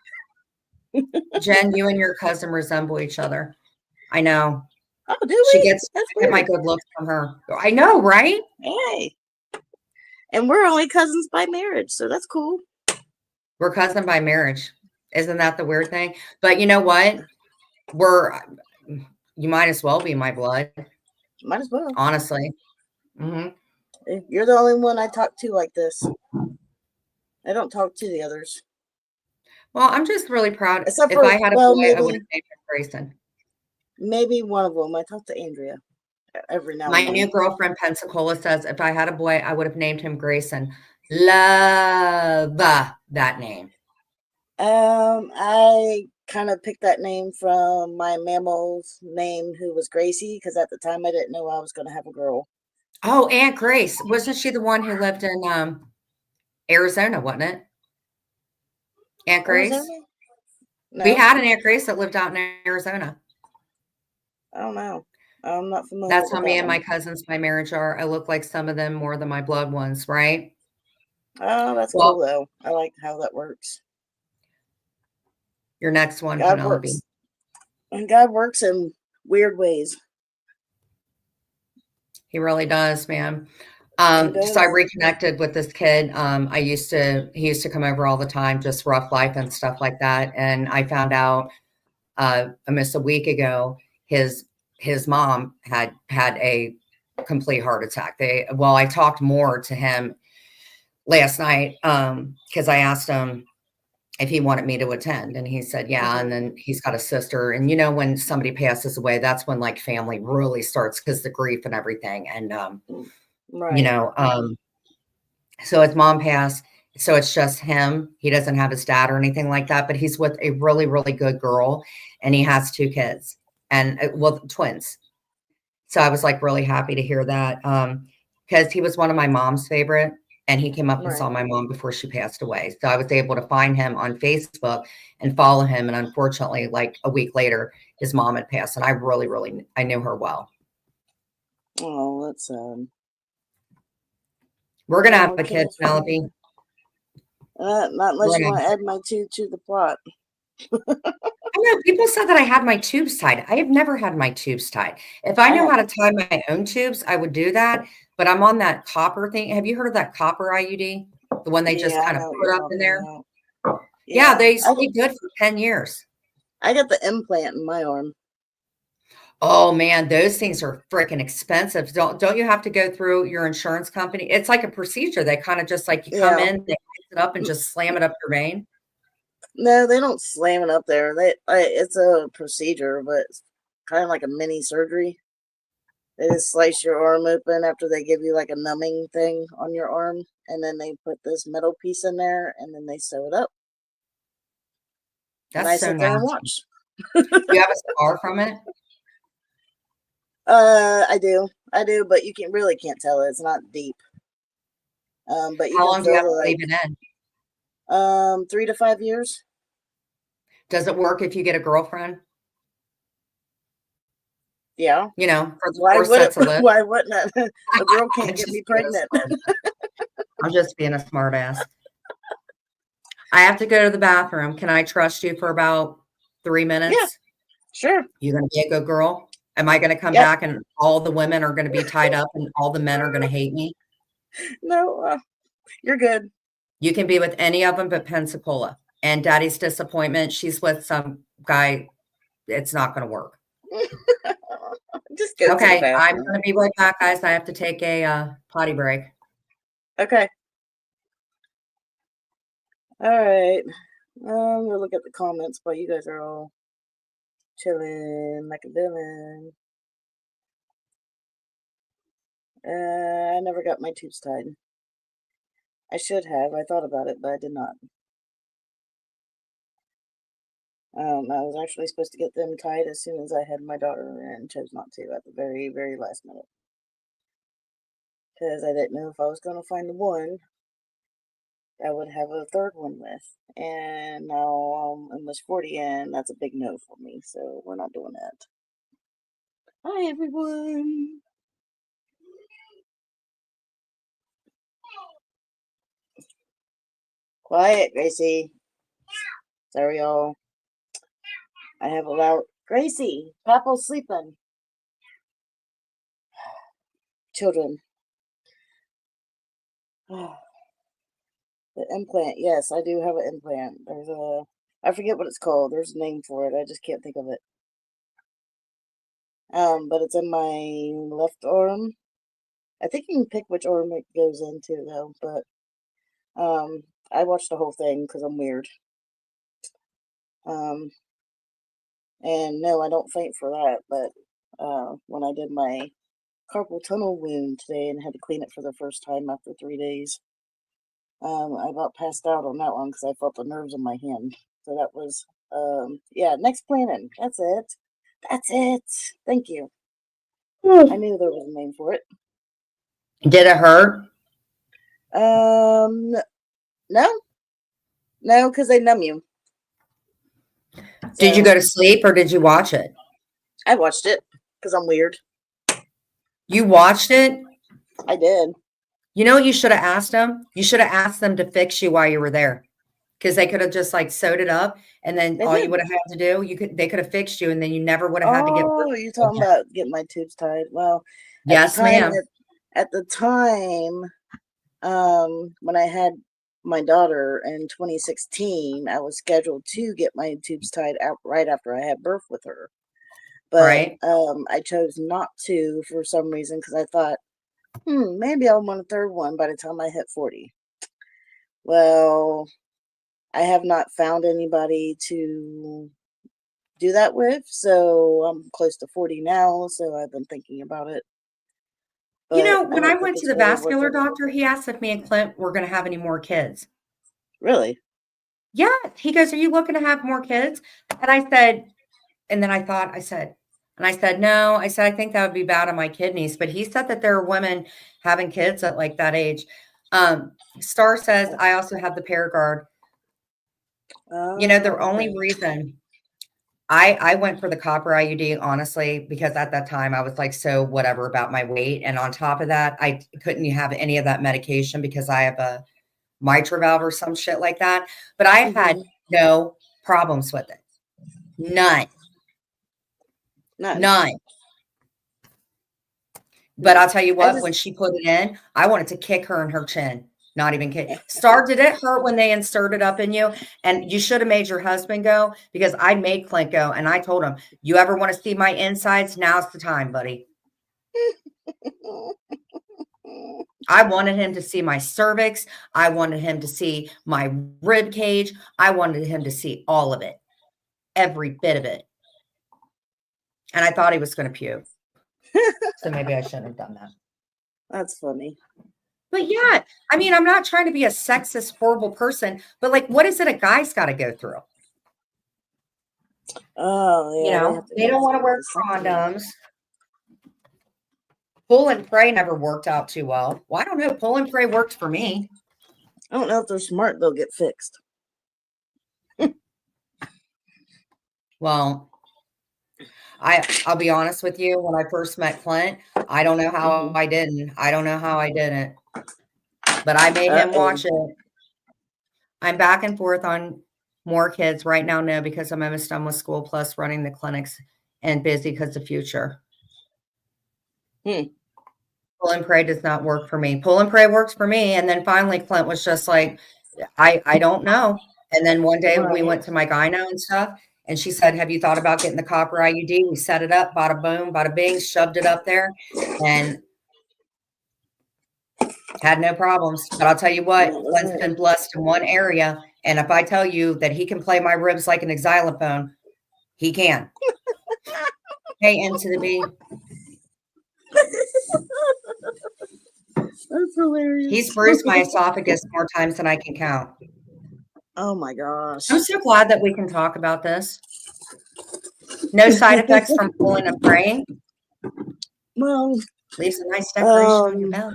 yay! Jen, you and your cousin resemble each other. I know. Oh, do She we? gets That's I get my weird. good looks from her. I know, right? Hey. And we're only cousins by marriage, so that's cool. We're cousin by marriage. Isn't that the weird thing? But you know what? You might as well be my blood. Might as well. Honestly. Mm-hmm. You're the only one I talk to like this. I don't talk to the others. Well, I'm just really proud. Except If for, I had a well, boy, maybe, I would have named him Grayson. Maybe one of them. I talk to Andrea every now My and then. new girlfriend, Pensacola, says if I had a boy, I would have named him Grayson. Love that name. I kind of picked that name from my mammal's name, who was Gracie, because at the time I didn't know I was going to have a girl. Oh, Aunt Grace. Wasn't she the one who lived in Arizona, wasn't it? Aunt Grace? No. We had an Aunt Grace that lived out in Arizona. I don't know. I'm not familiar. That's how me and my cousins by marriage are. I look like some of them more than my blood ones, right? Oh, that's cool, though. I like how that works. Your next one, God Penelope. works. And God works in weird ways. He really does, man. So I reconnected with this kid. He used to come over all the time, just rough life and stuff like that. And I found out almost a week ago, his mom had a complete heart attack. I talked more to him last night because I asked him if he wanted me to attend, and he said, yeah. And then he's got a sister. And, when somebody passes away, that's when like family really starts because the grief and everything. And, right. So his mom passed. So it's just him. He doesn't have his dad or anything like that, but he's with a really, really good girl and he has 2 kids and twins. So I was like really happy to hear that because he was one of my mom's favorite. And he came up and saw my mom before she passed away. So I was able to find him on Facebook and follow him. And unfortunately, like a week later, his mom had passed. And I really, really, I knew her well. Oh, that's sad. We're going to have a kid, Penelope. Not unless you want to add my tube to the plot. I know people said that I had my tubes tied. I have never had my tubes tied. If I knew how to tie my own tubes, I would do that. But I'm on that copper thing. Have you heard of that copper IUD? The one they just kind of put up in there? Yeah, they stay good for 10 years. I got the implant in my arm. Oh man, those things are freaking expensive. Don't you have to go through your insurance company? It's like a procedure. They kind of just like you come in, they mix it up and just slam it up your vein. No, they don't slam it up there. It's a procedure, but it's kind of like a mini surgery. They just slice your arm open after they give you like a numbing thing on your arm, and then they put this metal piece in there, and then they sew it up. That's so nice. And watch. Do you have a scar from it? I do, but you can't tell it. It's not deep. But how long do you have to leave it in? 3 to 5 years. Does it work if you get a girlfriend? Yeah. You know, for the Why 4 would sets of lips. why wouldn't it? A girl can't I'm get just me being a pregnant. smart- I'm just being a smart ass. I have to go to the bathroom. Can I trust you for about 3 minutes? Sure. You gonna be a good girl? Am I gonna come Yep. back and all the women are gonna be tied up and all the men are gonna hate me? No, you're good. You can be with any of them but Pensacola. And Daddy's disappointment, she's with some guy. It's not gonna work. Just go to the Okay, I'm bathroom. gonna be right back, guys. I have to take a potty break. Okay. All right. We'll look at the comments while you guys are all chilling like a villain. I never got my tubes tied. I should have. I thought about it, but I did not. I was actually supposed to get them tied as soon as I had my daughter and chose not to at the very, very last minute. Because I didn't know if I was going to find the one I would have a third one with. And now I'm almost 40 and that's a big no for me. So we're not doing that. Hi, everyone. Quiet, Gracie. Sorry, y'all. I have allowed Gracie. Papa's sleeping. Children. The implant. Yes, I do have an implant. There's a. I forget what it's called. There's a name for it. I just can't think of it. But it's in my left arm. I think you can pick which arm it goes into though. But I watched the whole thing because I'm weird. And no, I don't faint for that. But when I did my carpal tunnel wound today and had to clean it for the first time after 3 days, I about passed out on that one because I felt the nerves in my hand. So that was yeah. Next planning. That's it. That's it. Thank you. I knew there was a name for it. Did it hurt? No, because they numb you. Did you So, go to sleep or did you watch it? I watched it because I'm weird. You watched it? I did. You know what you should have asked them? You should have asked them to fix you while you were there. Because they could have just like sewed it up and then They all you did. would have had to do, they could have fixed you and then you never would have had to get Oh, you're talking about getting my tubes tied. Well, Yes, ma'am. At the time, when I had my daughter in 2016, I was scheduled to get my tubes tied out right after I had birth with her. But Right. I chose not to for some reason because I thought, maybe I'll want a third one by the time I hit 40. Well, I have not found anybody to do that with, so I'm close to 40 now, so I've been thinking about it. You know, But when don't I think went it's to the really worth vascular it. doctor, he asked if me and Clint were going to have any more kids. Really? Yeah. He goes, "Are you looking to have more kids?" And I said, and then I said, no. I said, I think that would be bad on my kidneys. But he said that there are women having kids at like that age. Star says, I also have the Paragard. You know, the only reason I went for the copper IUD, honestly, because at that time I was like, so whatever about my weight. And on top of that, I couldn't have any of that medication because I have a mitral valve or some shit like that. But I had no problems with it. None. But I'll tell you what, when she put it in, I wanted to kick her in her chin. Not even kidding. Star, did it hurt when they inserted up in you? And you should have made your husband go because I made Clint go. And I told him, you ever want to see my insides? Now's the time, buddy. I wanted him to see my cervix. I wanted him to see my rib cage. I wanted him to see all of it. Every bit of it. And I thought he was going to puke. So maybe I shouldn't have done that. That's funny. But yeah, I mean, I'm not trying to be a sexist, horrible person, but like, what is it a guy's got to go through? Oh, yeah. You know, they don't want to wear condoms. Pull and pray never worked out too well. Well, I don't know. Pull and pray worked for me. I don't know if they're smart, they'll get fixed. Well, I'll be honest with you. When I first met Clint, I don't know how Mhm. I didn't. I don't know how I didn't. But I made him Uh-oh. watch it. I'm back and forth on more kids right now. No, because I'm almost done with school plus running the clinics and busy because of future. Hmm. Pull and pray does not work for me. Pull and pray works for me. And then finally Clint was just like, I don't know. And then one day we Right. went to my gyno and stuff. And she said, have you thought about getting the copper IUD? We set it up, bada boom, bada bing, shoved it up there and had no problems. But I'll tell you what, Clint's been blessed in one area. And if I tell you that he can play my ribs like an xylophone, he can. Hey, M to the B. That's hilarious. He's bruised my esophagus more times than I can count. Oh my gosh. I'm so glad that we can talk about this. No side effects from pulling and praying. Well, Leaves a nice decoration on your belly.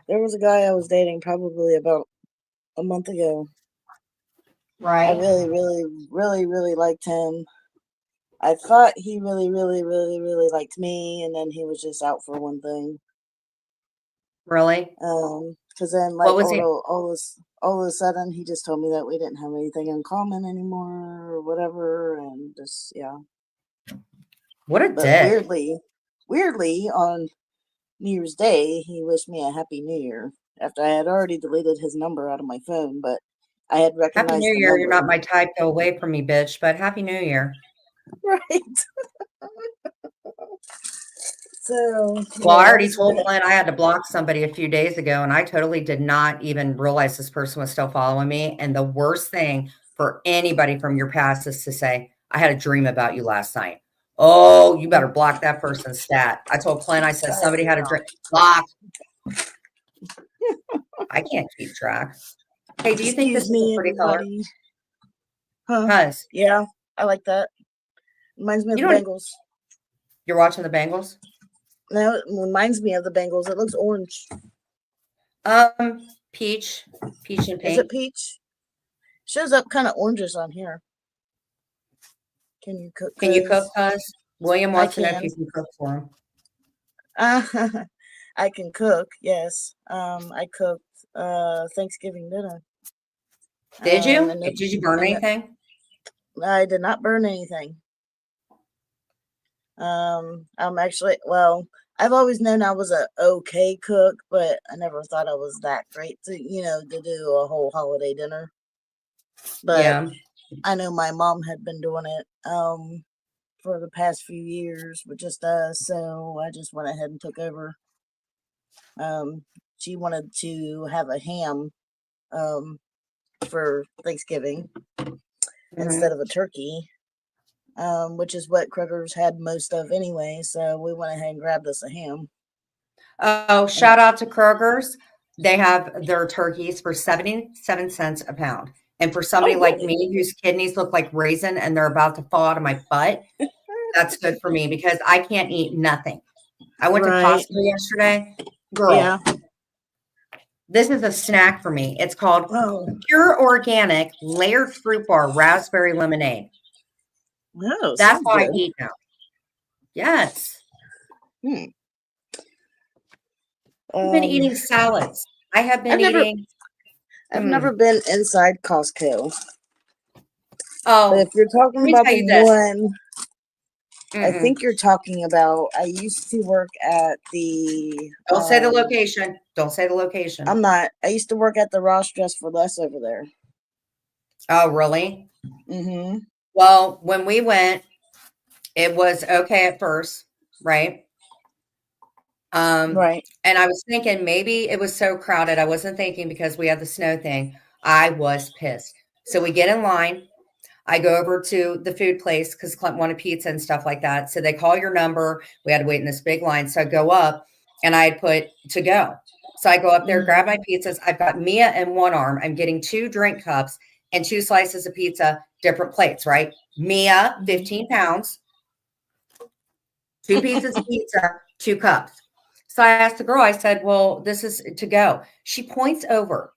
there was a guy I was dating probably about a month ago. I Right. really liked him. I thought he really liked me, and then he was just out for one thing. Really? Because then like What was it? all of a sudden he just told me that we didn't have anything in common anymore or whatever, and just yeah. What a But dick. weirdly on New Year's Day he wished me a Happy New Year after I had already deleted his number out of my phone, but I had Happy recognized New the Year. You're number. not my type. Go away from me, bitch. But Happy New Year. Right. So Well, I yeah, already told Clint I had to block somebody a few days ago, and I totally did not even realize this person was still following me. And the worst thing for anybody from your past is to say, I had a dream about you last night. Oh, you better block that person's stat. I told Clint, I said, somebody had a dream. Block. I can't keep track. Hey, do you think this excuse is a me, pretty color? everybody. Huh? Cuz Yeah, I like that. Reminds me of you the don't, Bengals. you're watching the Bengals? No, it reminds me of the Bengals. It looks orange. Peach and Is pink. it peach? Shows up kind of oranges on here. Can you cook? Can you cook, Cuz? cuz? William I wants to know if can. you can cook for him. I can cook. Yes. I cooked Thanksgiving dinner. Did you? And Did you burn anything? I did not burn anything. I'm actually, well, I've always known I was a okay cook, but I never thought I was that great to, to do a whole holiday dinner. But Yeah. I know my mom had been doing it for the past few years with just us, so I just went ahead and took over. She wanted to have a ham for Thanksgiving instead of a turkey. Which is what Kroger's had most of anyway. So we went ahead and grabbed us a ham. Oh, shout out to Kroger's. They have their turkeys for 77 cents a pound. And for somebody like really? me whose kidneys look like raisin and they're about to fall out of my butt, that's good for me because I can't eat nothing. I went to Costco yesterday. Girl, Yeah. this is a snack for me. It's called Pure Organic Layered Fruit Bar Raspberry Lemonade. Oh, That's what good. I eat now. Yes. I've been eating salads. I have been eating. I've never been inside Costco. Oh, but if you're talking about the one, I Mm-mm. think you're talking about, I used to work at the. Don't say the location. Don't say the location. I'm not. I used to work at the Ross Dress for Less over there. Oh, really? Mm-hmm. Well, when we went, it was okay at first, right? Right. And I was thinking maybe it was so crowded. I wasn't thinking because we had the snow thing. I was pissed. So we get in line. I go over to the food place because Clint wanted pizza and stuff like that. So they call your number. We had to wait in this big line. So I go up and I had put to go. So I go up there, grab my pizzas. I've got Mia in one arm. I'm getting 2 drink cups and 2 slices of pizza, different plates, right? Mia, 15 pounds, 2 pieces of pizza, 2 cups. So I asked the girl, I said, well, this is to go. She points over.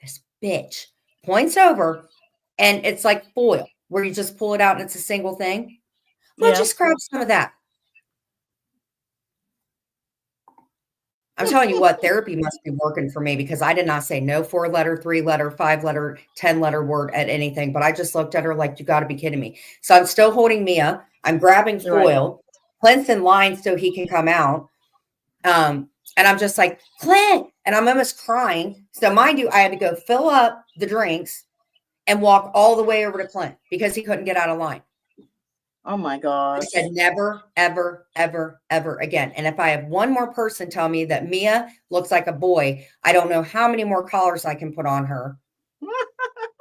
This bitch points over and it's like foil where you just pull it out and it's a single thing. Well, Yeah. just grab some of that. I'm telling you what, therapy must be working for me because I did not say no 4-letter, 3-letter, 5-letter, 10-letter word at anything. But I just looked at her like, you got to be kidding me. So I'm still holding Mia. I'm grabbing Right. foil. Clint's in line so he can come out. And I'm just like, Clint, and I'm almost crying. So mind you, I had to go fill up the drinks and walk all the way over to Clint because he couldn't get out of line. Oh my I gosh. said never, ever, ever, ever again. And if I have one more person tell me that Mia looks like a boy, I don't know how many more collars I can put on her.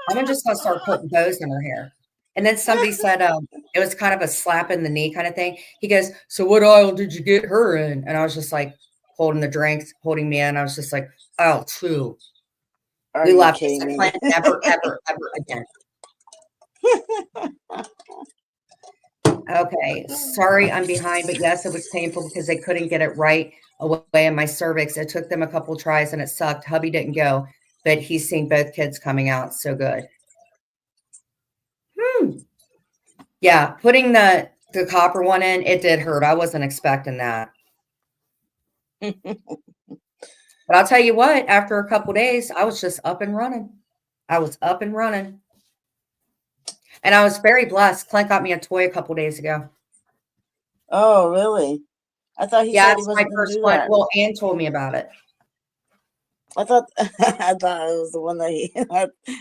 I'm just going to start putting bows in her hair. And then somebody said it was kind of a slap in the knee kind of thing. He goes, so what aisle did you get her in? And I was just like holding the drinks, holding Mia. And I was just like, aisle 2. Are We you left. I kidding said, me? Clint, never, ever, ever again. Okay, sorry I'm behind, but yes, it was painful because they couldn't get it right away in my cervix. It took them a couple tries and it sucked. Hubby didn't go, but he's seen both kids coming out so good. Yeah, putting the copper one in, it did hurt. I wasn't expecting that. But I'll tell you what, after a couple days, I was just up and running. I was up and running. And I was very blessed. Clint got me a toy a couple days ago. Oh, really? I thought he Yeah, said he it's my wasn't going to first do one. that. Well, Ann told me about it. I thought it was the one that he.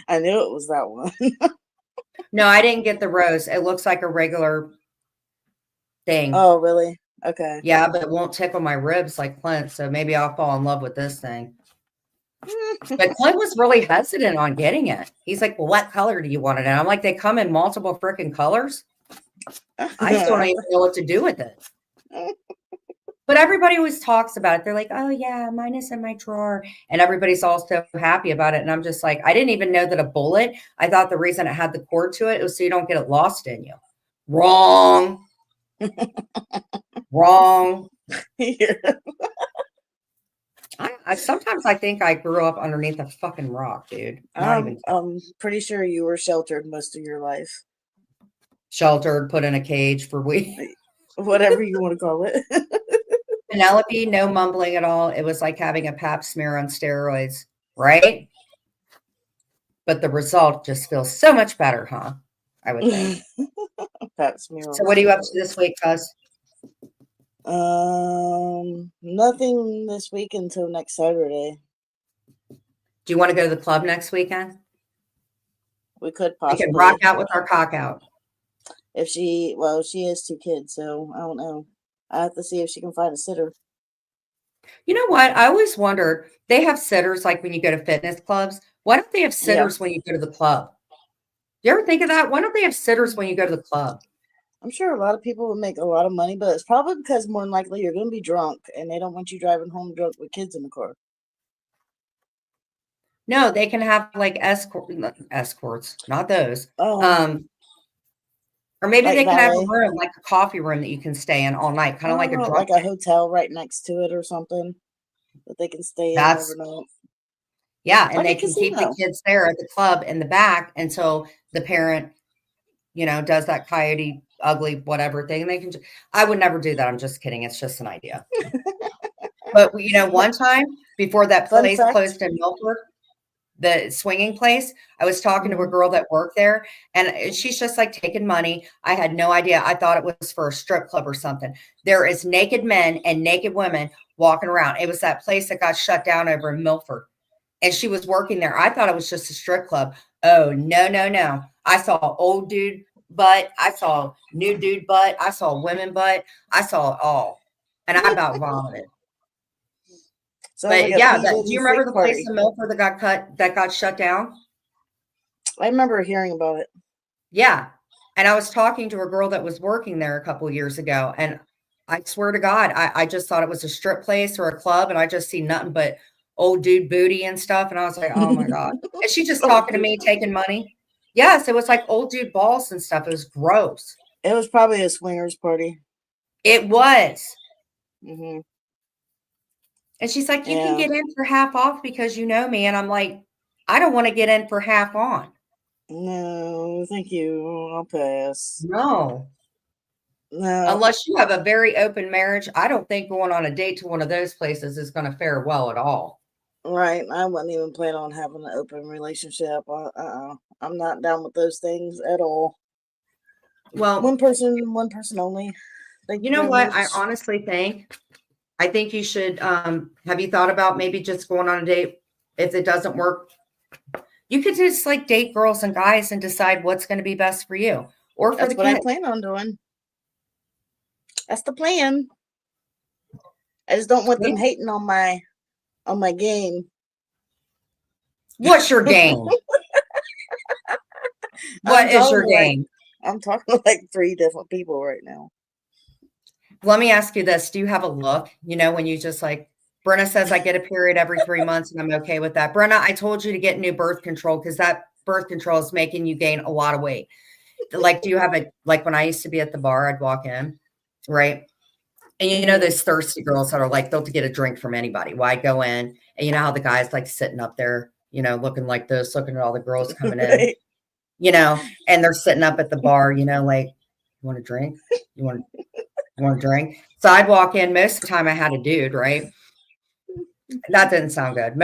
I knew it was that one. No, I didn't get the rose. It looks like a regular thing. Oh, really? Okay. Yeah, but it won't tickle my ribs like Clint, so maybe I'll fall in love with this thing. But Clint was really hesitant on getting it. He's like, well, what color do you want it in? I'm like, they come in multiple freaking colors. I still don't even know what to do with it. But everybody always talks about it. They're like, oh, yeah, mine is in my drawer. And everybody's all so happy about it. And I'm just like, I didn't even know that a bullet, I thought the reason it had the cord to it was so you don't get it lost in you. Wrong. Wrong. Yeah. I sometimes I think I grew up underneath a fucking rock, dude. Not even I'm pretty sure you were sheltered most of your life. sheltered, put in a cage for weeks. Whatever you want to call it. Penelope, no mumbling at all. It was like having a pap smear on steroids, right? But the result just feels so much better, huh? I would think. Pap smear. So what are you up to this week, cuz? Nothing this week until next Saturday. Do you want to go to the club next weekend? We could We possibly. can rock out with our cock out. If she has 2 kids, so I don't know. I have to see if she can find a sitter. You know what? I always wondered, they have sitters like when you go to fitness clubs. Why don't they have sitters when you go to the club? Do you ever think of that? Why don't they have sitters when you go to the club? I'm sure a lot of people would make a lot of money, but it's probably because more than likely you're going to be drunk and they don't want you driving home drunk with kids in the car. No, they can have like escorts, not those. Oh, Or maybe like they can have a valet? room, like a coffee room that you can stay in all night, kind of like a drunk. like a hotel right next to it or something that they can stay in That's overnight. yeah, and Like a they can keep the casino. kids there at the club in the back until the parent, does that coyote ugly whatever thing. And they can. I would never do that. I'm just kidding. It's just an idea. But one time before that Fun place fact. closed in Milford, the swinging place, I was talking to a girl that worked there, and she's just like taking money. I had no idea. I thought it was for a strip club or something. There is naked men and naked women walking around. It was that place that got shut down over in Milford, and she was working there. I thought it was just a strip club. Oh, no, no, no. I saw old dude butt. I saw new dude butt. I saw women butt. I saw it all, and I about vomited. Sounds But like a yeah, PJ do you remember the party. place in Milford that got shut down? I remember hearing about it. Yeah. And I was talking to a girl that was working there a couple years ago. And I swear to God, I just thought it was a strip place or a club. And I just see nothing but old dude booty and stuff. And I was like, oh my God. Is she just talking to me, taking money? Yes. It was like old dude balls and stuff. It was gross. It was probably a swingers party. It was. Mm-hmm. And she's like, you can get in for half off because you know me. And I'm like, I don't want to get in for half on. No, thank you. I'll pass. No. No, Unless you have a very open marriage, I don't think going on a date to one of those places is going to fare well at all. right. I wouldn't even plan on having an open relationship. I'm not down with those things at all. Well, One person only. Thank you you know very what? much. I think you should, have you thought about maybe just going on a date? If it doesn't work, you could just like date girls and guys and decide what's going to be best for you or for That's the what I kid. plan on doing. That's the plan. I just don't want them hating on my game. What's your game? What is your game? I'm talking to like 3 different people right now. Let me ask you this. Do you have a look? You know, when you just like, Brenna says I get a period every 3 months and I'm okay with that. Brenna, I told you to get new birth control because that birth control is making you gain a lot of weight. Like, do you have like when I used to be at the bar, I'd walk in, right? And you know, those thirsty girls that are like, they'll get a drink from anybody. Well, I'd go in and you know how the guys like sitting up there, you know, looking like this, looking at all the girls coming in, Right. you know, and they're sitting up at the bar, you know, like, you want a drink? You want to drink? So I'd walk in. Most of the time I had a dude, right? That didn't sound good.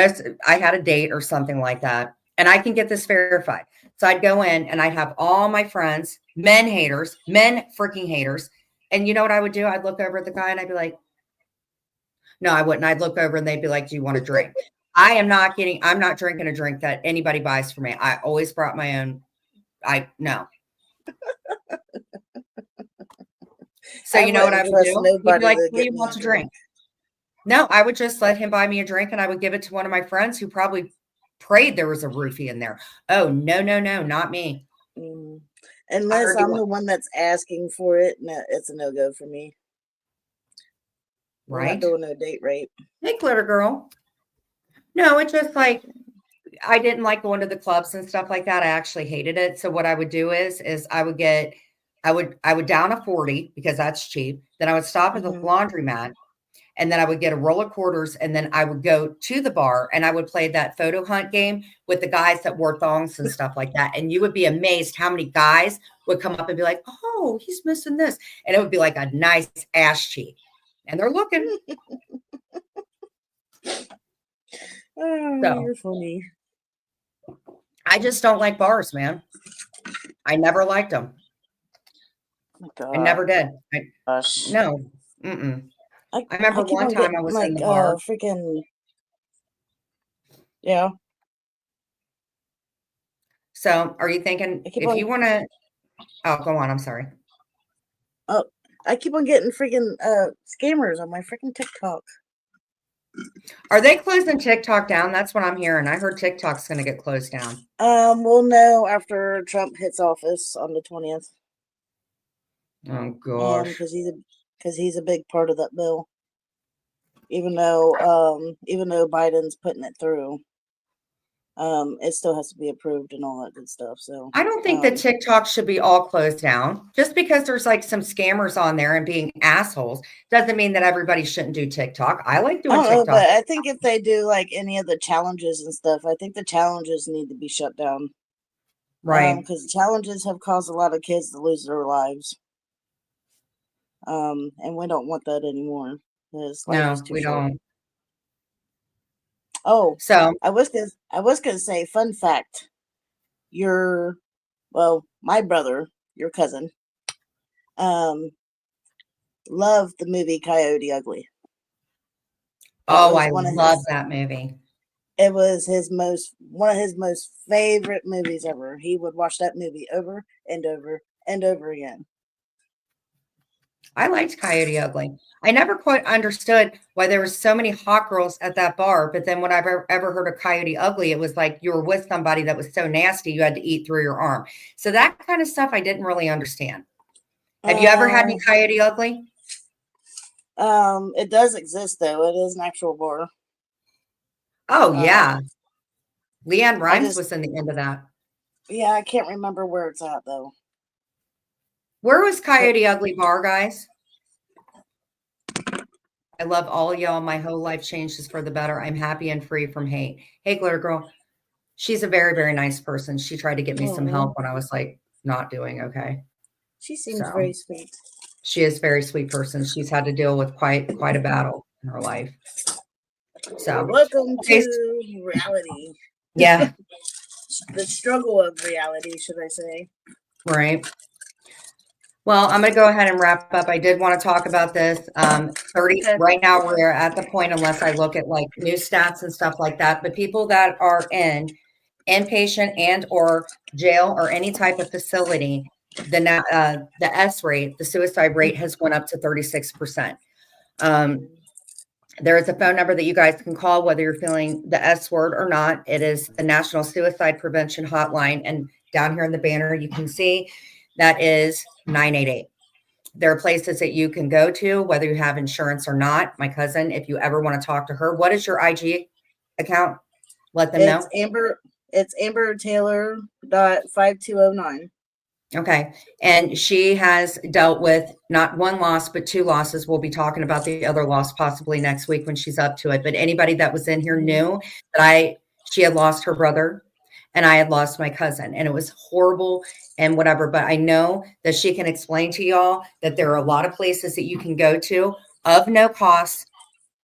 I had a date or something like that. And I can get this verified. So I'd go in and I'd have all my friends, men haters, men freaking haters. And you know what I would do? I'd look over at the guy and I'd be like, no, I wouldn't. I'd look over and they'd be like, do you want a drink? I'm not drinking a drink that anybody buys for me. I always brought my own. No. So you know what I would do? He'd be like, what do you want to drink? No, I would just let him buy me a drink and I would give it to one of my friends who probably prayed there was a roofie in there. Oh, no, not me. Unless I'm the one that's asking for it, no, it's a no-go for me. Right. We're not doing no date rape. Hey, glitter girl. No, it's just like, I didn't like going to the clubs and stuff like that. I actually hated it. So what I would do is I would down a 40 because that's cheap. Then I would stop at the laundromat. And then I would get a roll of quarters and then I would go to the bar and I would play that photo hunt game with the guys that wore thongs and stuff like that. And you would be amazed how many guys would come up and be like, oh, he's missing this. And it would be like a nice ass cheek. And they're looking. Oh, so, you're funny. I just don't like bars, man. I never liked them. I never did. No. Mm-mm. I remember one time I was in the bar. Freaking, yeah. So are you thinking if you want to, oh, go on. I'm sorry. Oh, I keep on getting freaking scammers on my freaking TikTok. Are they closing TikTok down? That's what I'm hearing. I heard TikTok's going to get closed down. We'll know after Trump hits office on the 20th. Oh gosh. Because he's a big part of that bill. Even though Biden's putting it through, it still has to be approved and all that good stuff. So I don't think that TikTok should be all closed down. Just because there's like some scammers on there and being assholes doesn't mean that everybody shouldn't do TikTok. I like doing TikTok. But I think if they do like any of the challenges and stuff, I think the challenges need to be shut down. Right. Because challenges have caused a lot of kids to lose their lives. And we don't want that anymore. No, we don't. Oh, so I was gonna say, fun fact. My brother, your cousin, loved the movie Coyote Ugly. I love that movie. It was one of his most favorite movies ever. He would watch that movie over and over and over again. I liked Coyote Ugly. I never quite understood why there were so many hot girls at that bar. But then when I've ever heard of Coyote Ugly, it was like you were with somebody that was so nasty you had to eat through your arm. So that kind of stuff I didn't really understand. Have you ever had any Coyote Ugly? It does exist though. It is an actual bar. Oh yeah. Leanne Rimes was in the end of that. Yeah, I can't remember where it's at though. Where was Coyote Ugly Bar, guys? I love all y'all. My whole life changes for the better. I'm happy and free from hate. Hey, Glitter Girl. She's a very, very nice person. She tried to get me some help when I was like not doing okay. She seems very sweet. She is a very sweet person. She's had to deal with quite a battle in her life. So Welcome okay. to reality. Yeah, The struggle of reality, should I say. right. Well, I'm going to go ahead and wrap up. I did want to talk about this. 30 Okay. right now, we're at the point, unless I look at like new stats and stuff like that, but people that are in inpatient and or jail or any type of facility, the S rate, the suicide rate has went up to 36%. There is a phone number that you guys can call, whether you're feeling the S word or not. It is the National Suicide Prevention Hotline. And down here in the banner, you can see that is 988. There are places that you can go to, whether you have insurance or not. My cousin, if you ever want to talk to her, what is your IG account? Let them know. It's Amber Taylor .5209. Okay. And she has dealt with not one loss, but 2 losses. We'll be talking about the other loss possibly next week when she's up to it. But anybody that was in here knew that she had lost her brother and I had lost my cousin, and it was horrible and whatever. But I know that she can explain to y'all that there are a lot of places that you can go to of no cost,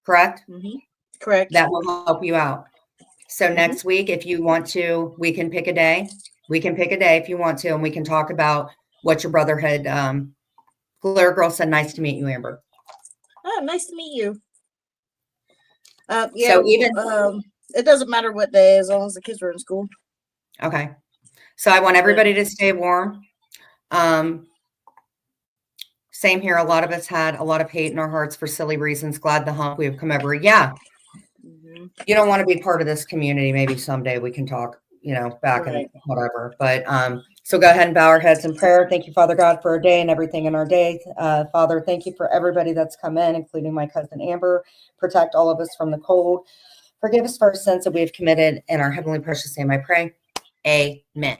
correct? Mm-hmm. Correct. That will help you out. So next week, if you want to, we can pick a day. We can pick a day if you want to, and we can talk about what your brother had. Glare Girl said, "Nice to meet you, Amber." Oh, nice to meet you. Yeah. So even it doesn't matter what day, as long as the kids are in school. okay. So I want everybody to stay warm. Same here. A lot of us had a lot of hate in our hearts for silly reasons. Glad the hump we have come over. Yeah. You don't want to be part of this community. Maybe someday we can talk, back and whatever. But so go ahead and bow our heads in prayer. Thank you, Father God, for our day and everything in our day. Father, thank you for everybody that's come in, including my cousin Amber. Protect all of us from the cold. Forgive us for our sins that we have committed. In our heavenly precious name, I pray. Amen.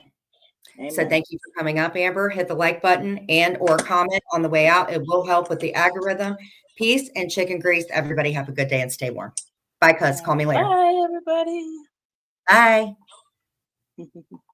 So thank you for coming up, Amber. Hit the like button and or comment on the way out. It will help with the algorithm. Peace and chicken grease. Everybody have a good day and stay warm. Bye, cuz. Call me later. Bye, everybody. Bye.